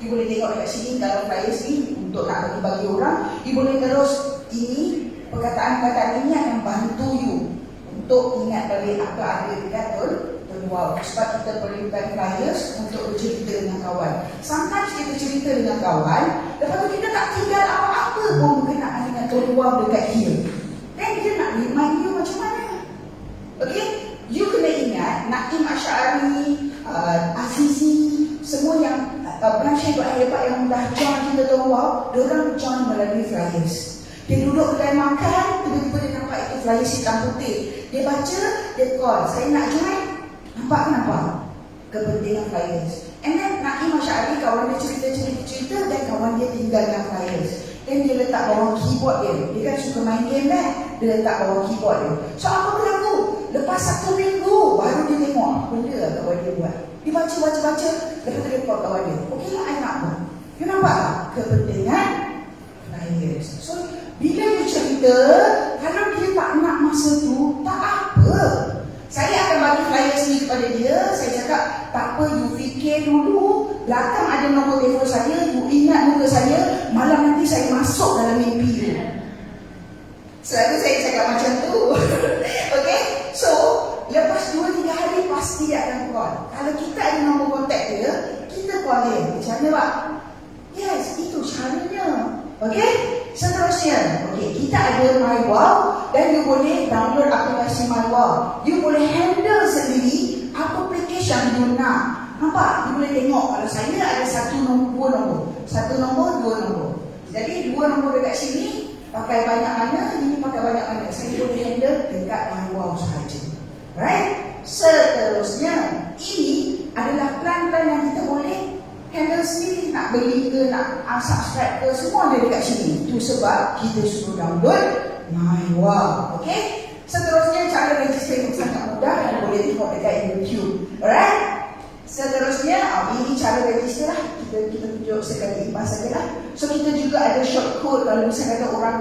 you boleh tengok dekat sini kalau flyers ni untuk nak bagi orang, you boleh terus ini perkataan-perkataan ini akan bantu you untuk ingat balik apa ada dekat Wow. Sebab kita perlukan flyers untuk bercerita dengan kawan. Sometimes kita cerita dengan kawan, lepas tu kita tak tinggal apa-apa pun berkenaan dengan Wow dekat dia. Dan dia nak remind you macam mana. Okay, you kena ingat Naim Asy'ari, Azizi, semua yang branch hebat-hebat yang dah join kita Wow, diorang join melalui flyers. Dia duduk kedai makan, tiba-tiba dia nampak itu flyers hitam putih. Dia baca, dia call, saya nak join. Nampak kenapa? Kepentingan flyers. And then Naim Asy'ari, kawan dia cerita dan kawan dia tinggalkan flyers. Dan dia letak bawah keyboard dia. Dia kan suka main game kan? Dia letak bawah keyboard dia. So apa berlaku? Lepas 1 minggu baru dia tengok apa benda lah kawan dia buat. Dia baca. Lepas tu dia call kawan dia. Okey lah, I nak buat. You nampak tak? Kepentingan flyers. So bila dia cerita, kalau dia tak nak masa tu, tak apa. Saya akan bagi flyers ni kepada dia. Saya cakap, tak apa, you fikir dulu. Belakang ada nombor telefon saya, you ingat muka saya. Malam nanti saya masuk dalam mimpi you. Selalu saya cakap macam tu. Okay, so lepas 2-3 hari pasti dia akan call. Kalau kita ada nombor kontak dia, kita call dia. Macam mana Pak? Yes, itu caranya. Okay, seterusnya, kita ada MyWow dan you boleh download aplikasi MyWow. You boleh handle sendiri apa package yang you nak. Nampak? You boleh tengok kalau saya ada dua nombor. Satu nombor, dua nombor. Jadi dua nombor dekat sini pakai banyak mana, ini pakai banyak mana. Saya boleh handle dekat wow sahaja. Right? Seterusnya, ini adalah plan-plan yang kita boleh handle sendiri. Nak beli ke, nak subscribe ke, semua ada dekat sini. Itu sebab kita suruh download MyWow. Okay? Seterusnya, cara register yang sangat mudah dan boleh tengok dekat YouTube. Alright? Seterusnya, ini cara register lah. Kita tunjuk sekali pas saja lah. So kita juga ada short code. Kalau misalnya ada orang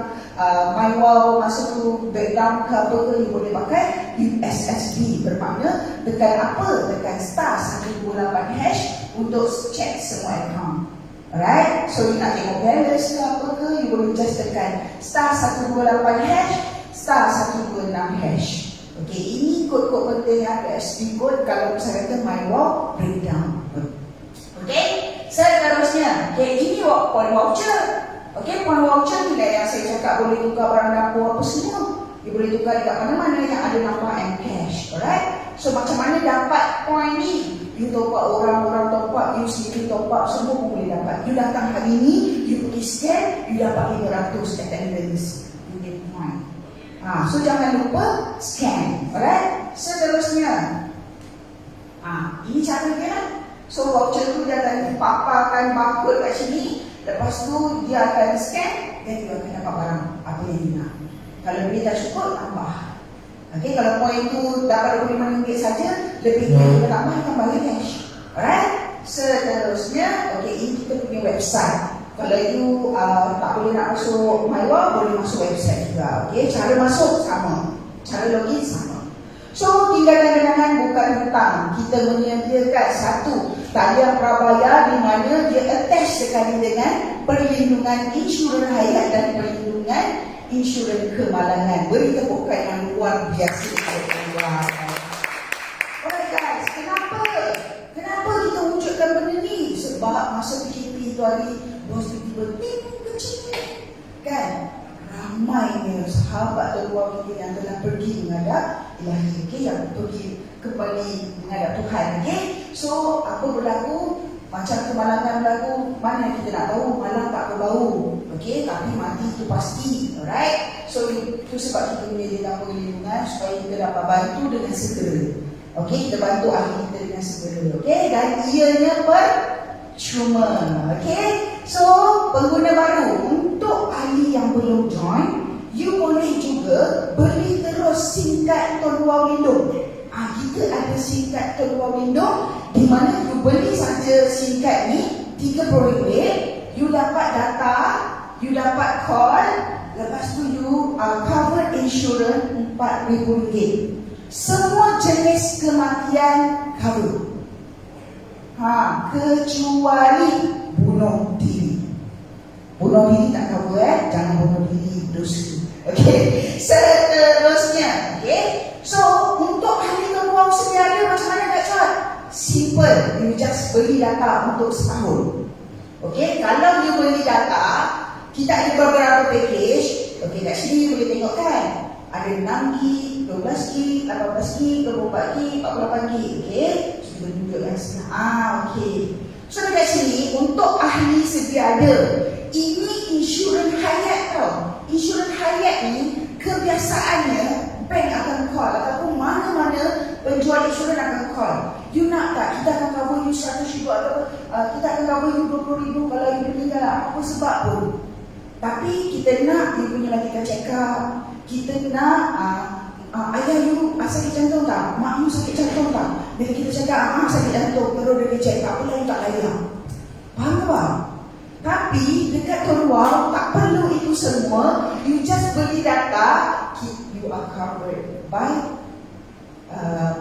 MyWow masuk tu background ke apa ke, you boleh pakai USSD. Bermakna tekan apa? Tekan star 128 hash untuk check semua account. Alright? So you nak tengok balance ke apa ke, you boleh just tekan star 128 hash, star 126 hash. Okey, ini kod-kod penting ada SD code kalau misalnya kata MyWow breakdown. Okey, seterusnya, ini point voucher. Okey, point voucher ni yang saya cakap boleh tukar barang dapur apa semua. Dia boleh tukar dekat mana-mana yang ada nama and cash. Alright? So macam mana dapat point ni? You top up, orang-orang top up, you sendiri top up, semua pun boleh dapat. You datang hari ni, you pergi scan, you dapat 500 attendance. You get point. So jangan lupa scan. Alright? Seterusnya, ini cara dia lah. So voucher tu dia akan paparkan barcode kat sini. Lepas tu dia akan scan, dan dia akan dapat barang apa yang dia nak. Kalau duit tak cukup, tambah. Okay, kalau poin tu dapat RM25 saja, lebih kita tambah, tambah cash. Alright? Seterusnya, okay, ini kita punya website. Kalau you tak boleh nak masuk MyWow, boleh masuk website juga. Okay, cara masuk sama, cara login sama. So, tinggal kadang-kadang bukan hutang. Kita menyediakan satu talian prabayar di mana dia attach sekali dengan perlindungan insurans hayat dan perlindungan insurans kemalangan. Beri tepukan yang luar biasa kepada Allah. Alright guys, kenapa kita wujudkan benda ni? Sebab masa PKP itu hari, bos tiba-tiba kecil kan? Ramainya sahabat terluar kita yang telah pergi menghadap Ilahi, okay? Yang pergi kembali menghadap Tuhan. Okay? So, apa berlaku? Macam kemalangan berlaku, mana yang kita nak tahu? Malang tak berbau, okay? Tapi mati itu pasti. Alright? So, itu sebab kita menyediakan perlindungan supaya kita dapat bantu dengan segera. Okay? Kita bantu ahli kita dengan segera. Okay? Dan ianya percuma. Okay? So, pengguna baru untuk ahli yang belum join, you boleh juga beli terus singkat Terluar Lindung. Kita ada singkat Terluar Lindung di mana you beli saja singkat ni RM30, you dapat data, you dapat call, lepas tu you cover insurance RM4,000. Semua jenis kematian cover. Kecuali bunuh diri. Bunuh diri tak cover, jangan bunuh diri, dosa. Okey, seterusnya, okey. So, untuk ahli terluar sedia ada macam mana nak cakap? Simple, you just beli data untuk setahun. Okey, kalau you beli data, kita ada beberapa package. Okey, kat sini boleh tengok kan? Ada 6GB, 12GB, 18GB, 24GB, 48GB. Okey, so kita tunjukkan sini. Okey. So dekat sini untuk ahli sedia ada. Ini insurans hayat tau. Insurans hayat ni kebiasaannya bank akan call ataupun mana-mana penjual insurans akan call. You nak tak? Kita akan cover you 100 ribu atau kita akan cover you 20 ribu kalau you meninggal apa sebab pun. Tapi kita nak you punya medical check up. Kita nak ayah you sakit jantung tak? Mak you sakit jantung tak? Bila kita cakap sakit jantung, perlu dia check up, apa lain tak layak. Faham tak bang? Tapi dekat terluar tak perlu itu semua. You just beli data, you are covered by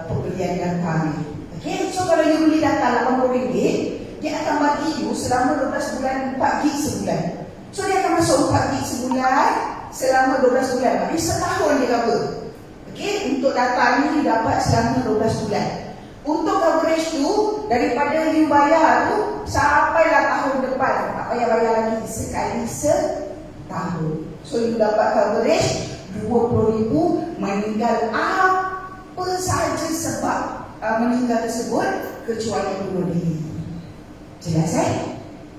pembelian data ni. Okay, so kalau you beli data RM80, dia akan bagi you selama 12 bulan 4GB sebulan. So dia akan masuk 4GB sebulan selama 12 bulan. Maknanya setahun dia cover. Okay, untuk data ni dapat selama 12 bulan. Untuk coverage tu, daripada you bayar tu sampailah tahun depan, tak payah bayar lagi, sekali setahun. So you dapat coverage RM20,000 meninggal apa sahaja sebab meninggal tersebut kecuali bunuh diri. Jelas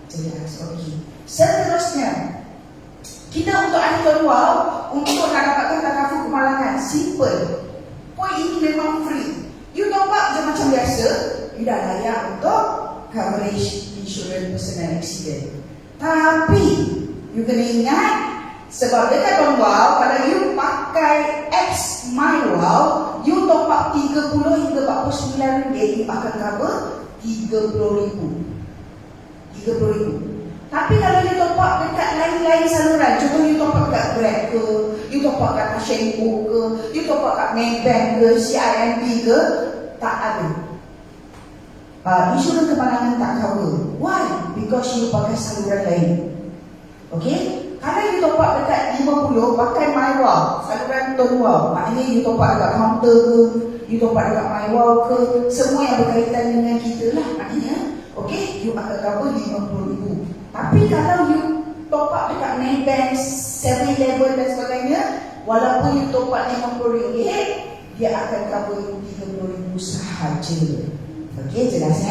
Jelas, okey. Seterusnya, kita untuk ahli tuan-tuan, untuk nak dapatkan takaful kemalangan, simple. Poin ini memang free. You top up je macam biasa, you dah layak untuk coverage insurance personal accident. Tapi, you kena ingat, sebab dekat tuan-tuan, kalau you pakai X MyWow, you top up 30 hingga 49 ringgit, you akan cover 30,000. 30,000. Tapi kalau you top up dekat lain-lain saluran, contoh you top up kat Grab ke, you top up kat Ashenco ke, you top up kat Maybank ke, CIMB ke, tak ada. Insurans kemalangan tak cover. Why? Because you pakai saluran lain. Okay? Kalau you top up dekat 50, pakai MyWow, saluran tuan-tuan, maknanya you top up dekat counter ke, you top up dekat MyWow ke, semua yang berkaitan dengan kita lah maknanya. Okay? You akan cover 50,000. Tapi kalau you top up dekat Maybank, 7-Eleven dan sebagainya, walaupun you top up RM50, dia akan cover 30,000 sahaja. Okey, jelas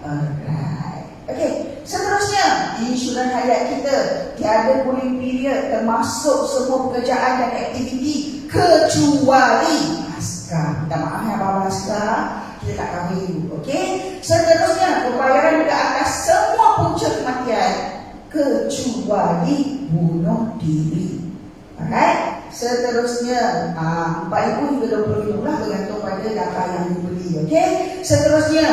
Alright. Okey, seterusnya, insurans hayat kita tiada cooling period termasuk semua pekerjaan dan aktiviti kecuali askar. Minta maaf ya Abang Askar, kita tak cover you. Okey, seterusnya pembayaran dekat atas semua punca kematian kecuali bunuh diri. Alright. Seterusnya 4,000 hingga 20,000 lah bergantung pada data yang dibeli. Okey. Seterusnya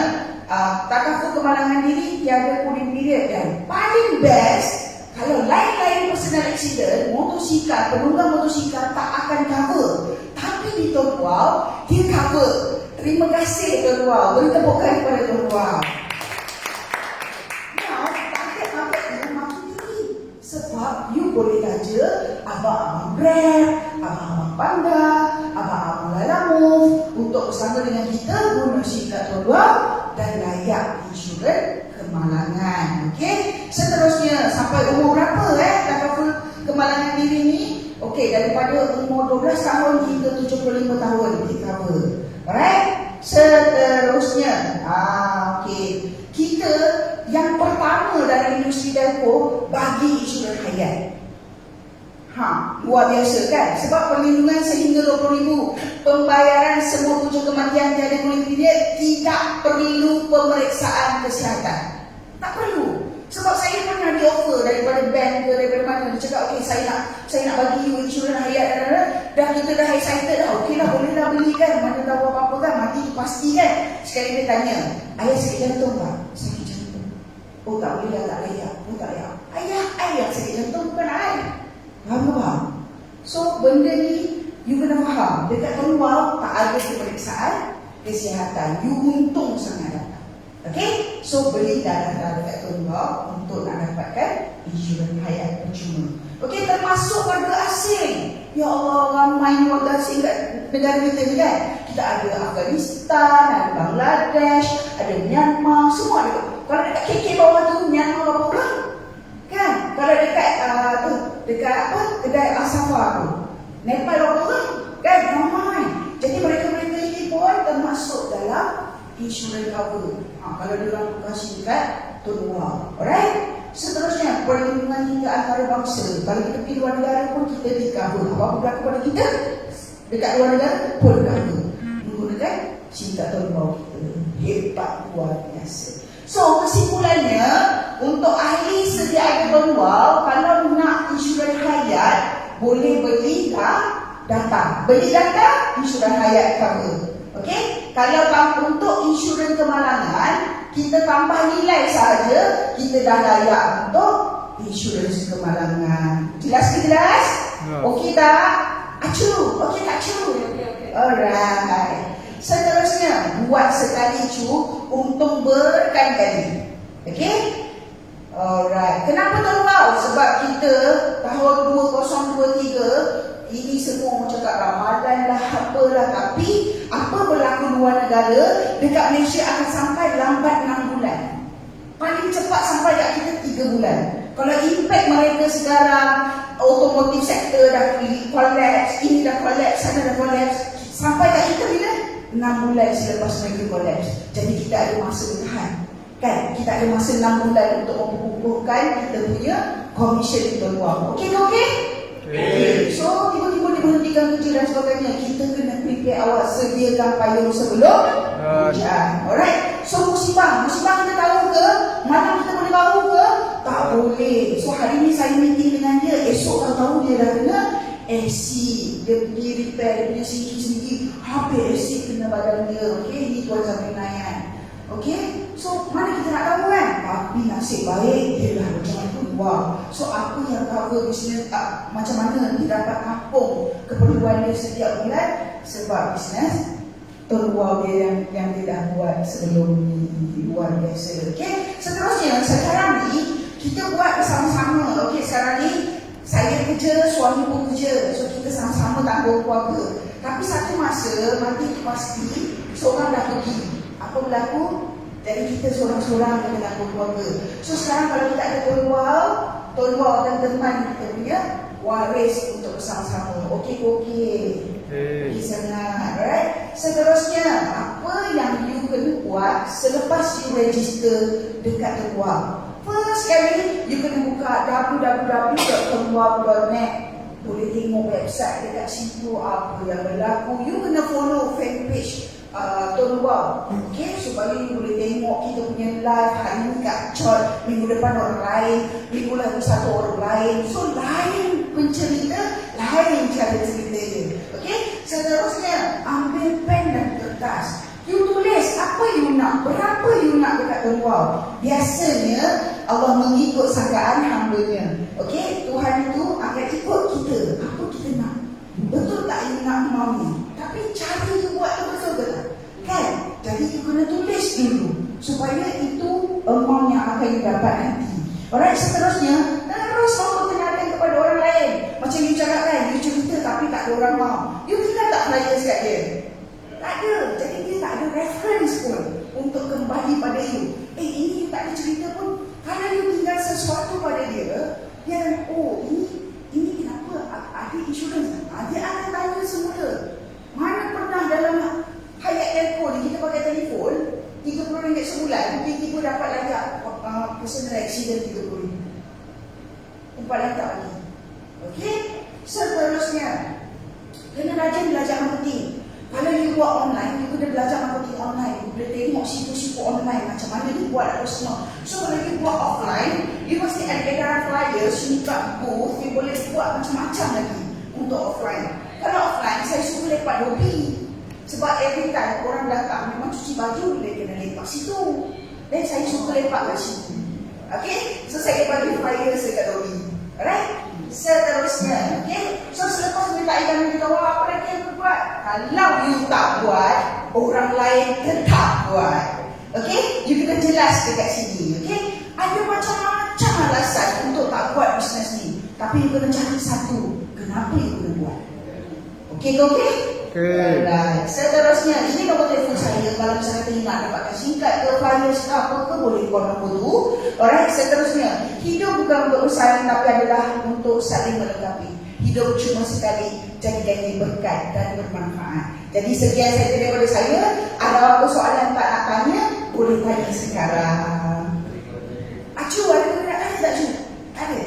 takaful kemalangan diri tiada cooling period dan paling best kalau lain-lain personal accident, motosikal, penunggang motosikal tak akan cover. Tapi di tuan-tuan dia cover. Terima kasih tuan-tuan. Beri tepukan kepada tuan-tuan. Sebab you boleh saja abang-abang Grab, abang-abang Panda, abang-abang Lalamove untuk bersama dengan kita guna syarikat tuan-tuan dan layak insurans kemalangan. Okey, seterusnya sampai umur berapa takaful kemalangan diri ni? Okey, daripada umur 12 tahun hingga 75 tahun di cover. Alright, seterusnya okey, kita yang pertama dari industri telco bagi insurans hayat. Luar biasa kan? Sebab perlindungan sehingga 20,000, pembayaran semua punca kematian tiada cooling period, tidak perlu pemeriksaan kesihatan. Tak perlu. Sebab saya pernah di offer daripada bank ke daripada mana, dia cakap okey saya nak bagi you insurans hayat dan kita dah excited dah. Okey lah, boleh dah beli kan, mana tahu apa-apa kan, mati pasti kan. Sekali dia tanya, ayah sakit jantung tak? Sakit jantung. Oh tak boleh lah, tak layak. Oh tak layak. Ayah sakit jantung bukan ayah. Faham? So benda ni you kena faham. Dekat luar tak ada pemeriksaan kesihatan. You untung sangat datang. Okay? So beli data dekat luar untuk nak dapatkan insurans hayat percuma. Okay, termasuk warga asing. Ya Allah, ramai warga asing kat negara kita ni kan. Kita ada Afghanistan, ada Bangladesh, ada Myanmar, semua ada. Kalau dekat KK bawah tu, Myanmar berapa orang? Kan? Kalau dekat kedai Asafar tu, Nepal berapa orang? Kan? Ramai. Jadi mereka-mereka ini pun termasuk dalam insurans cover. Kalau diorang kasih dekat luar. Alright? Seterusnya, perlindungan hingga antarabangsa. Kalau kita pergi luar negara pun kita di cover. Apa-apa berlaku pada kita dekat luar negara pun cover. Menggunakan cinta tuan-tuan kita. Hebat luar biasa. So kesimpulannya, untuk ahli sedia ada tuan-tuan, kalau nak insurans hayat, boleh beli data. Beli data, insurans hayat cover. Okey? Kalau untuk insurans kemalangan, kita tambah nilai saja, kita dah layak untuk insurans kemalangan. Jelas ke jelas? Okey tak? Acu. Okey tak acu? Alright. Seterusnya, buat sekali untung berkali-kali. Okey? Alright. Kenapa tuan-tuan? Sebab kita tahun 2023 ini semua orang cakap Ramadan lah, apalah. Tapi apa berlaku luar negara, dekat Malaysia akan sampai lambat 6 bulan. Paling cepat sampai kat kita 3 bulan. Kalau impact mereka sekarang, automotive sector dah collapse, ini dah collapse, sana dah collapse, sampai kat kita bila? 6 bulan selepas mereka kolaps. Jadi kita ada masa bertahan. Kan? Kita ada masa 6 bulan untuk mengumpulkan kita punya komisen untuk wang. Okey ke okey? Okay. So tiba-tiba diberhentikan kerja dan sebagainya. Kita kena prepare awal, sediakan payung sebelum hujan. Alright. So musibah kita tahu ke? Mana kita boleh tahu ke? Tak boleh. So hari ni saya meeting dengan dia. Esok tahu dia dah kena acid. Dia pergi repair, dia punya sendiri. Habis acid kena badan dia. Okay, ini tuan sampai nayan. Okay, so mana kita nak tahu kan? Tapi nasib baik dia dah macam tu. Wow. So apa yang cover bisnes macam mana dia dapat kampung keperluan dia setiap bulan? Sebab bisnes terluar dia yang dia dah buat sebelum ni. Luar biasa. Okay, seterusnya sekarang ni kita buat bersama-sama. Okay, sekarang ni saya kerja, suami pun kerja. So kita sama-sama tanggung keluarga. Tapi satu masa nanti pasti seorang dah pergi. Apa berlaku? Jadi kita seorang-seorang yang tanggung keluarga. So sekarang kalau kita ada Tuan Wau dan teman kita punya waris untuk bersama-sama. Okey. Okey sangat. Alright. Seterusnya, apa yang you kena buat selepas you register dekat Tuan Wau? First sekali, you kena buka www.tuanwau.net. Boleh tengok website dekat situ apa yang berlaku. You kena follow fanpage Tuan Wau, okay, supaya you boleh tengok kita punya live. Hari ni Kak Chot, minggu depan orang lain, minggu lagi satu orang lain. So lain pencerita, lain cara cerita dia. Okay, seterusnya ambil pen dan kertas. You tulis apa you nak, berapa you nak dekat Tuan Wau. Biasanya Allah mengikut sangkaan hamba-Nya. Okay, Tuhan itu akan ikut kita. Apa kita nak? Betul tak you nak mau ni? Tapi cara you buat tu betul ke tak? Kan? Jadi you kena tulis dulu supaya itu amount yang akan you dapat nanti. Alright, seterusnya terus memperkenalkan kepada orang lain. Macam you cakap kan, you cerita tapi tak ada orang mau. You tinggal tak flyers kat dia? Tak ada. Jadi dia tak ada reference pun untuk kembali pada you. Ini you tak ada cerita pun. Kalau you tinggal sesuatu pada dia, dia akan, oh ini kenapa? Ada insurans? Dia akan tanya semula. Mana pernah dalam hayat telefon ni kita pakai telefon RM30 sebulan, tiba-tiba dapat layak personal accident RM30. Tempat lain tak lagi. Okey? Seterusnya, kena rajin belajar marketing. Kalau you buat online, you kena belajar marketing online. You boleh tengok situ-situ online macam mana you buat apa semua. So kalau you buat offline, you mesti ada edaran flyers, you buka booth, you boleh buat macam-macam lagi untuk offline. Kalau offline, saya suka lepak lobby. Sebab every time orang datang, memang cuci baju, dia kena lepak situ. Dan saya suka lepak kat situ. Okay? So saya bagi flyers dekat lobby. Alright? Seterusnya, okay? So selepas minta ikan kita, wah apa lagi yang buat? Kalau you tak buat, orang lain tetap buat. Okay? You kena jelas dekat sini. Okay? Ada macam-macam alasan untuk tak buat bisnes ni. Tapi you kena cari satu. Kenapa you kena buat? Okay ke okay? Okay. Alright. Seterusnya, ini nombor telefon saya. Kalau misalnya kita nak dapatkan singkat ke flyers ke apa ke, boleh call nombor tu. Alright. Seterusnya, hidup bukan untuk bersaing tapi adalah untuk saling melengkapi. Hidup cuma sekali, jadikan ini berkat dan bermanfaat. Jadi sekian saja daripada saya. Ada apa soalan tak nak tanya, boleh tanya sekarang. Acu, ada yang nak tanya tak Acu? Ada?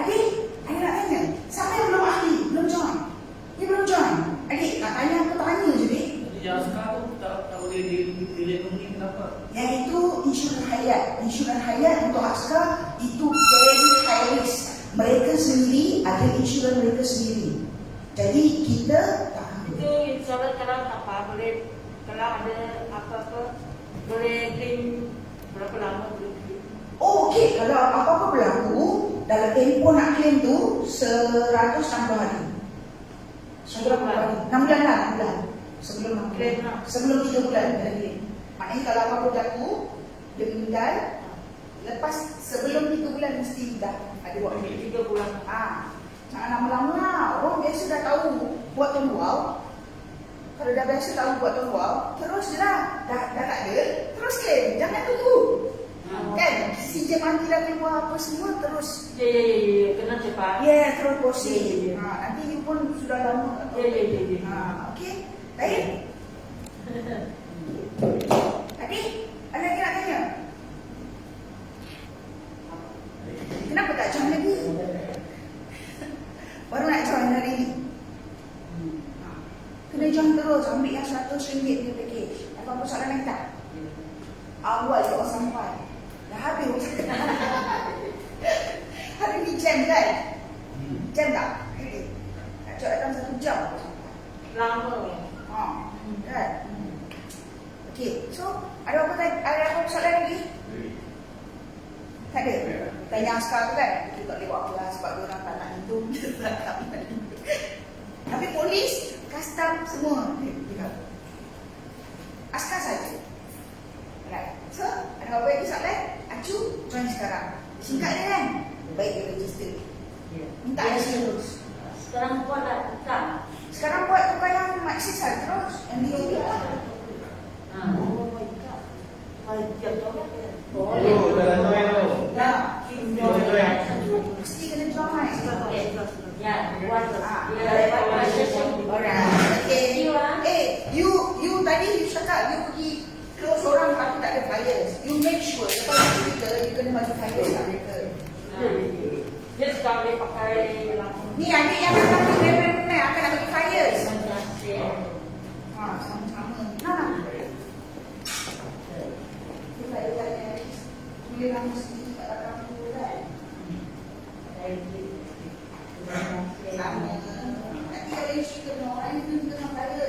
Adik? Ada nak tanya? Siapa yang belum ahli? Belum join? Dia belum join? Adik, nak tanya apa tanya je Dik? Yang sekarang tu tak boleh dilihat ni kenapa? Yang itu insurans hayat. Insurans hayat untuk askar itu very high risk. Mereka sendiri ada insurans mereka sendiri. Jadi kita tak Itu insurans kalau apa boleh, kalau ada apa-apa boleh claim berapa lama boleh claim? Oh okey, kalau apa-apa berlaku dalam tempoh nak claim tu 160 hari. 6 bulan lah, 6 bulan. Sebelum 6 bulan. Sebelum 3 bulan kena claim. Maknanya kalau apa-apa berlaku, dia meninggal, lepas sebelum 3 bulan mesti dah ada buat 3 bulan. Jangan lama-lama lah. Orang biasa dah tahu buat Tuan Wau. Kalau dah biasa tahu buat Tuan Wau, terus je lah. Dah tak ada, terus claim. Jangan tunggu. Kan? Si je mandi dah keluar apa semua, terus. Ya. Kena cepat. Terus proceed. Ya. Nanti you pun sudah lama. Ya. Okey? Baik? Adik, ada lagi nak tanya? Kenapa tak join lagi? Baru nak join hari ni. Kena join terus, ambil yang RM100 dia package. Apa soalan lagi tak? Awal je orang sampai. Dah habis. Hari ni jam kan? Jam tak? Nak cakap dalam 1 jam. Lama. Kan? Okey, so ada apa soalan lagi? Tak ada? Tanya askar tu kan? Kita tak boleh buat apa lah sebab dia orang tak nak hidup. Tapi polis, custom semua. Askar saja. Right. So, ada apa lagi soalan? Acu, join sekarang. Singkat dia kan? Baik dia register. Minta ada terus. Sekarang buat tak tukar. Sekarang buat tukar yang maksis terus. Yang dia lah. Boleh. Oh, dah join tu. Ya. Join. Mesti kena join. Ya, buat tu. Alright. Okay. You tadi you cakap you pergi close orang tapi tak ada flyers. You make sure lepas kita you kena bagi flyers kat mereka. Dia sudah boleh pakai lampu. Ni adik yang akan benar-benar akan nak bagi flyers. Sama-sama. Nah. Kita ada tulis nama sendiri kat belakang tu kan. Sama. Nanti kalau you suka dengan orang you kena flyers.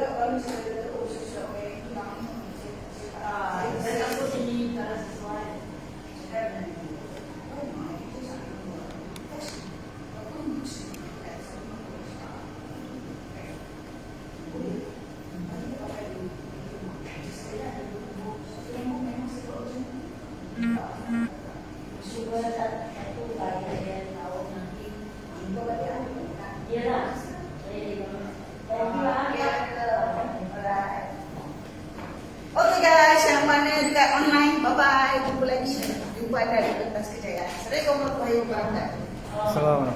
Kalau misalnya ada sesuatu yang hilang, Dan aku sini kalau sesuai. Cuba satu kali dia tahu nanti. Iyalah. Okay guys, yang mana dekat online, bye-bye. Jumpa lagi. Jumpa anda di pentas kejayaan. Assalamualaikum warahmatullahi wabarakatuh. Assalamualaikum.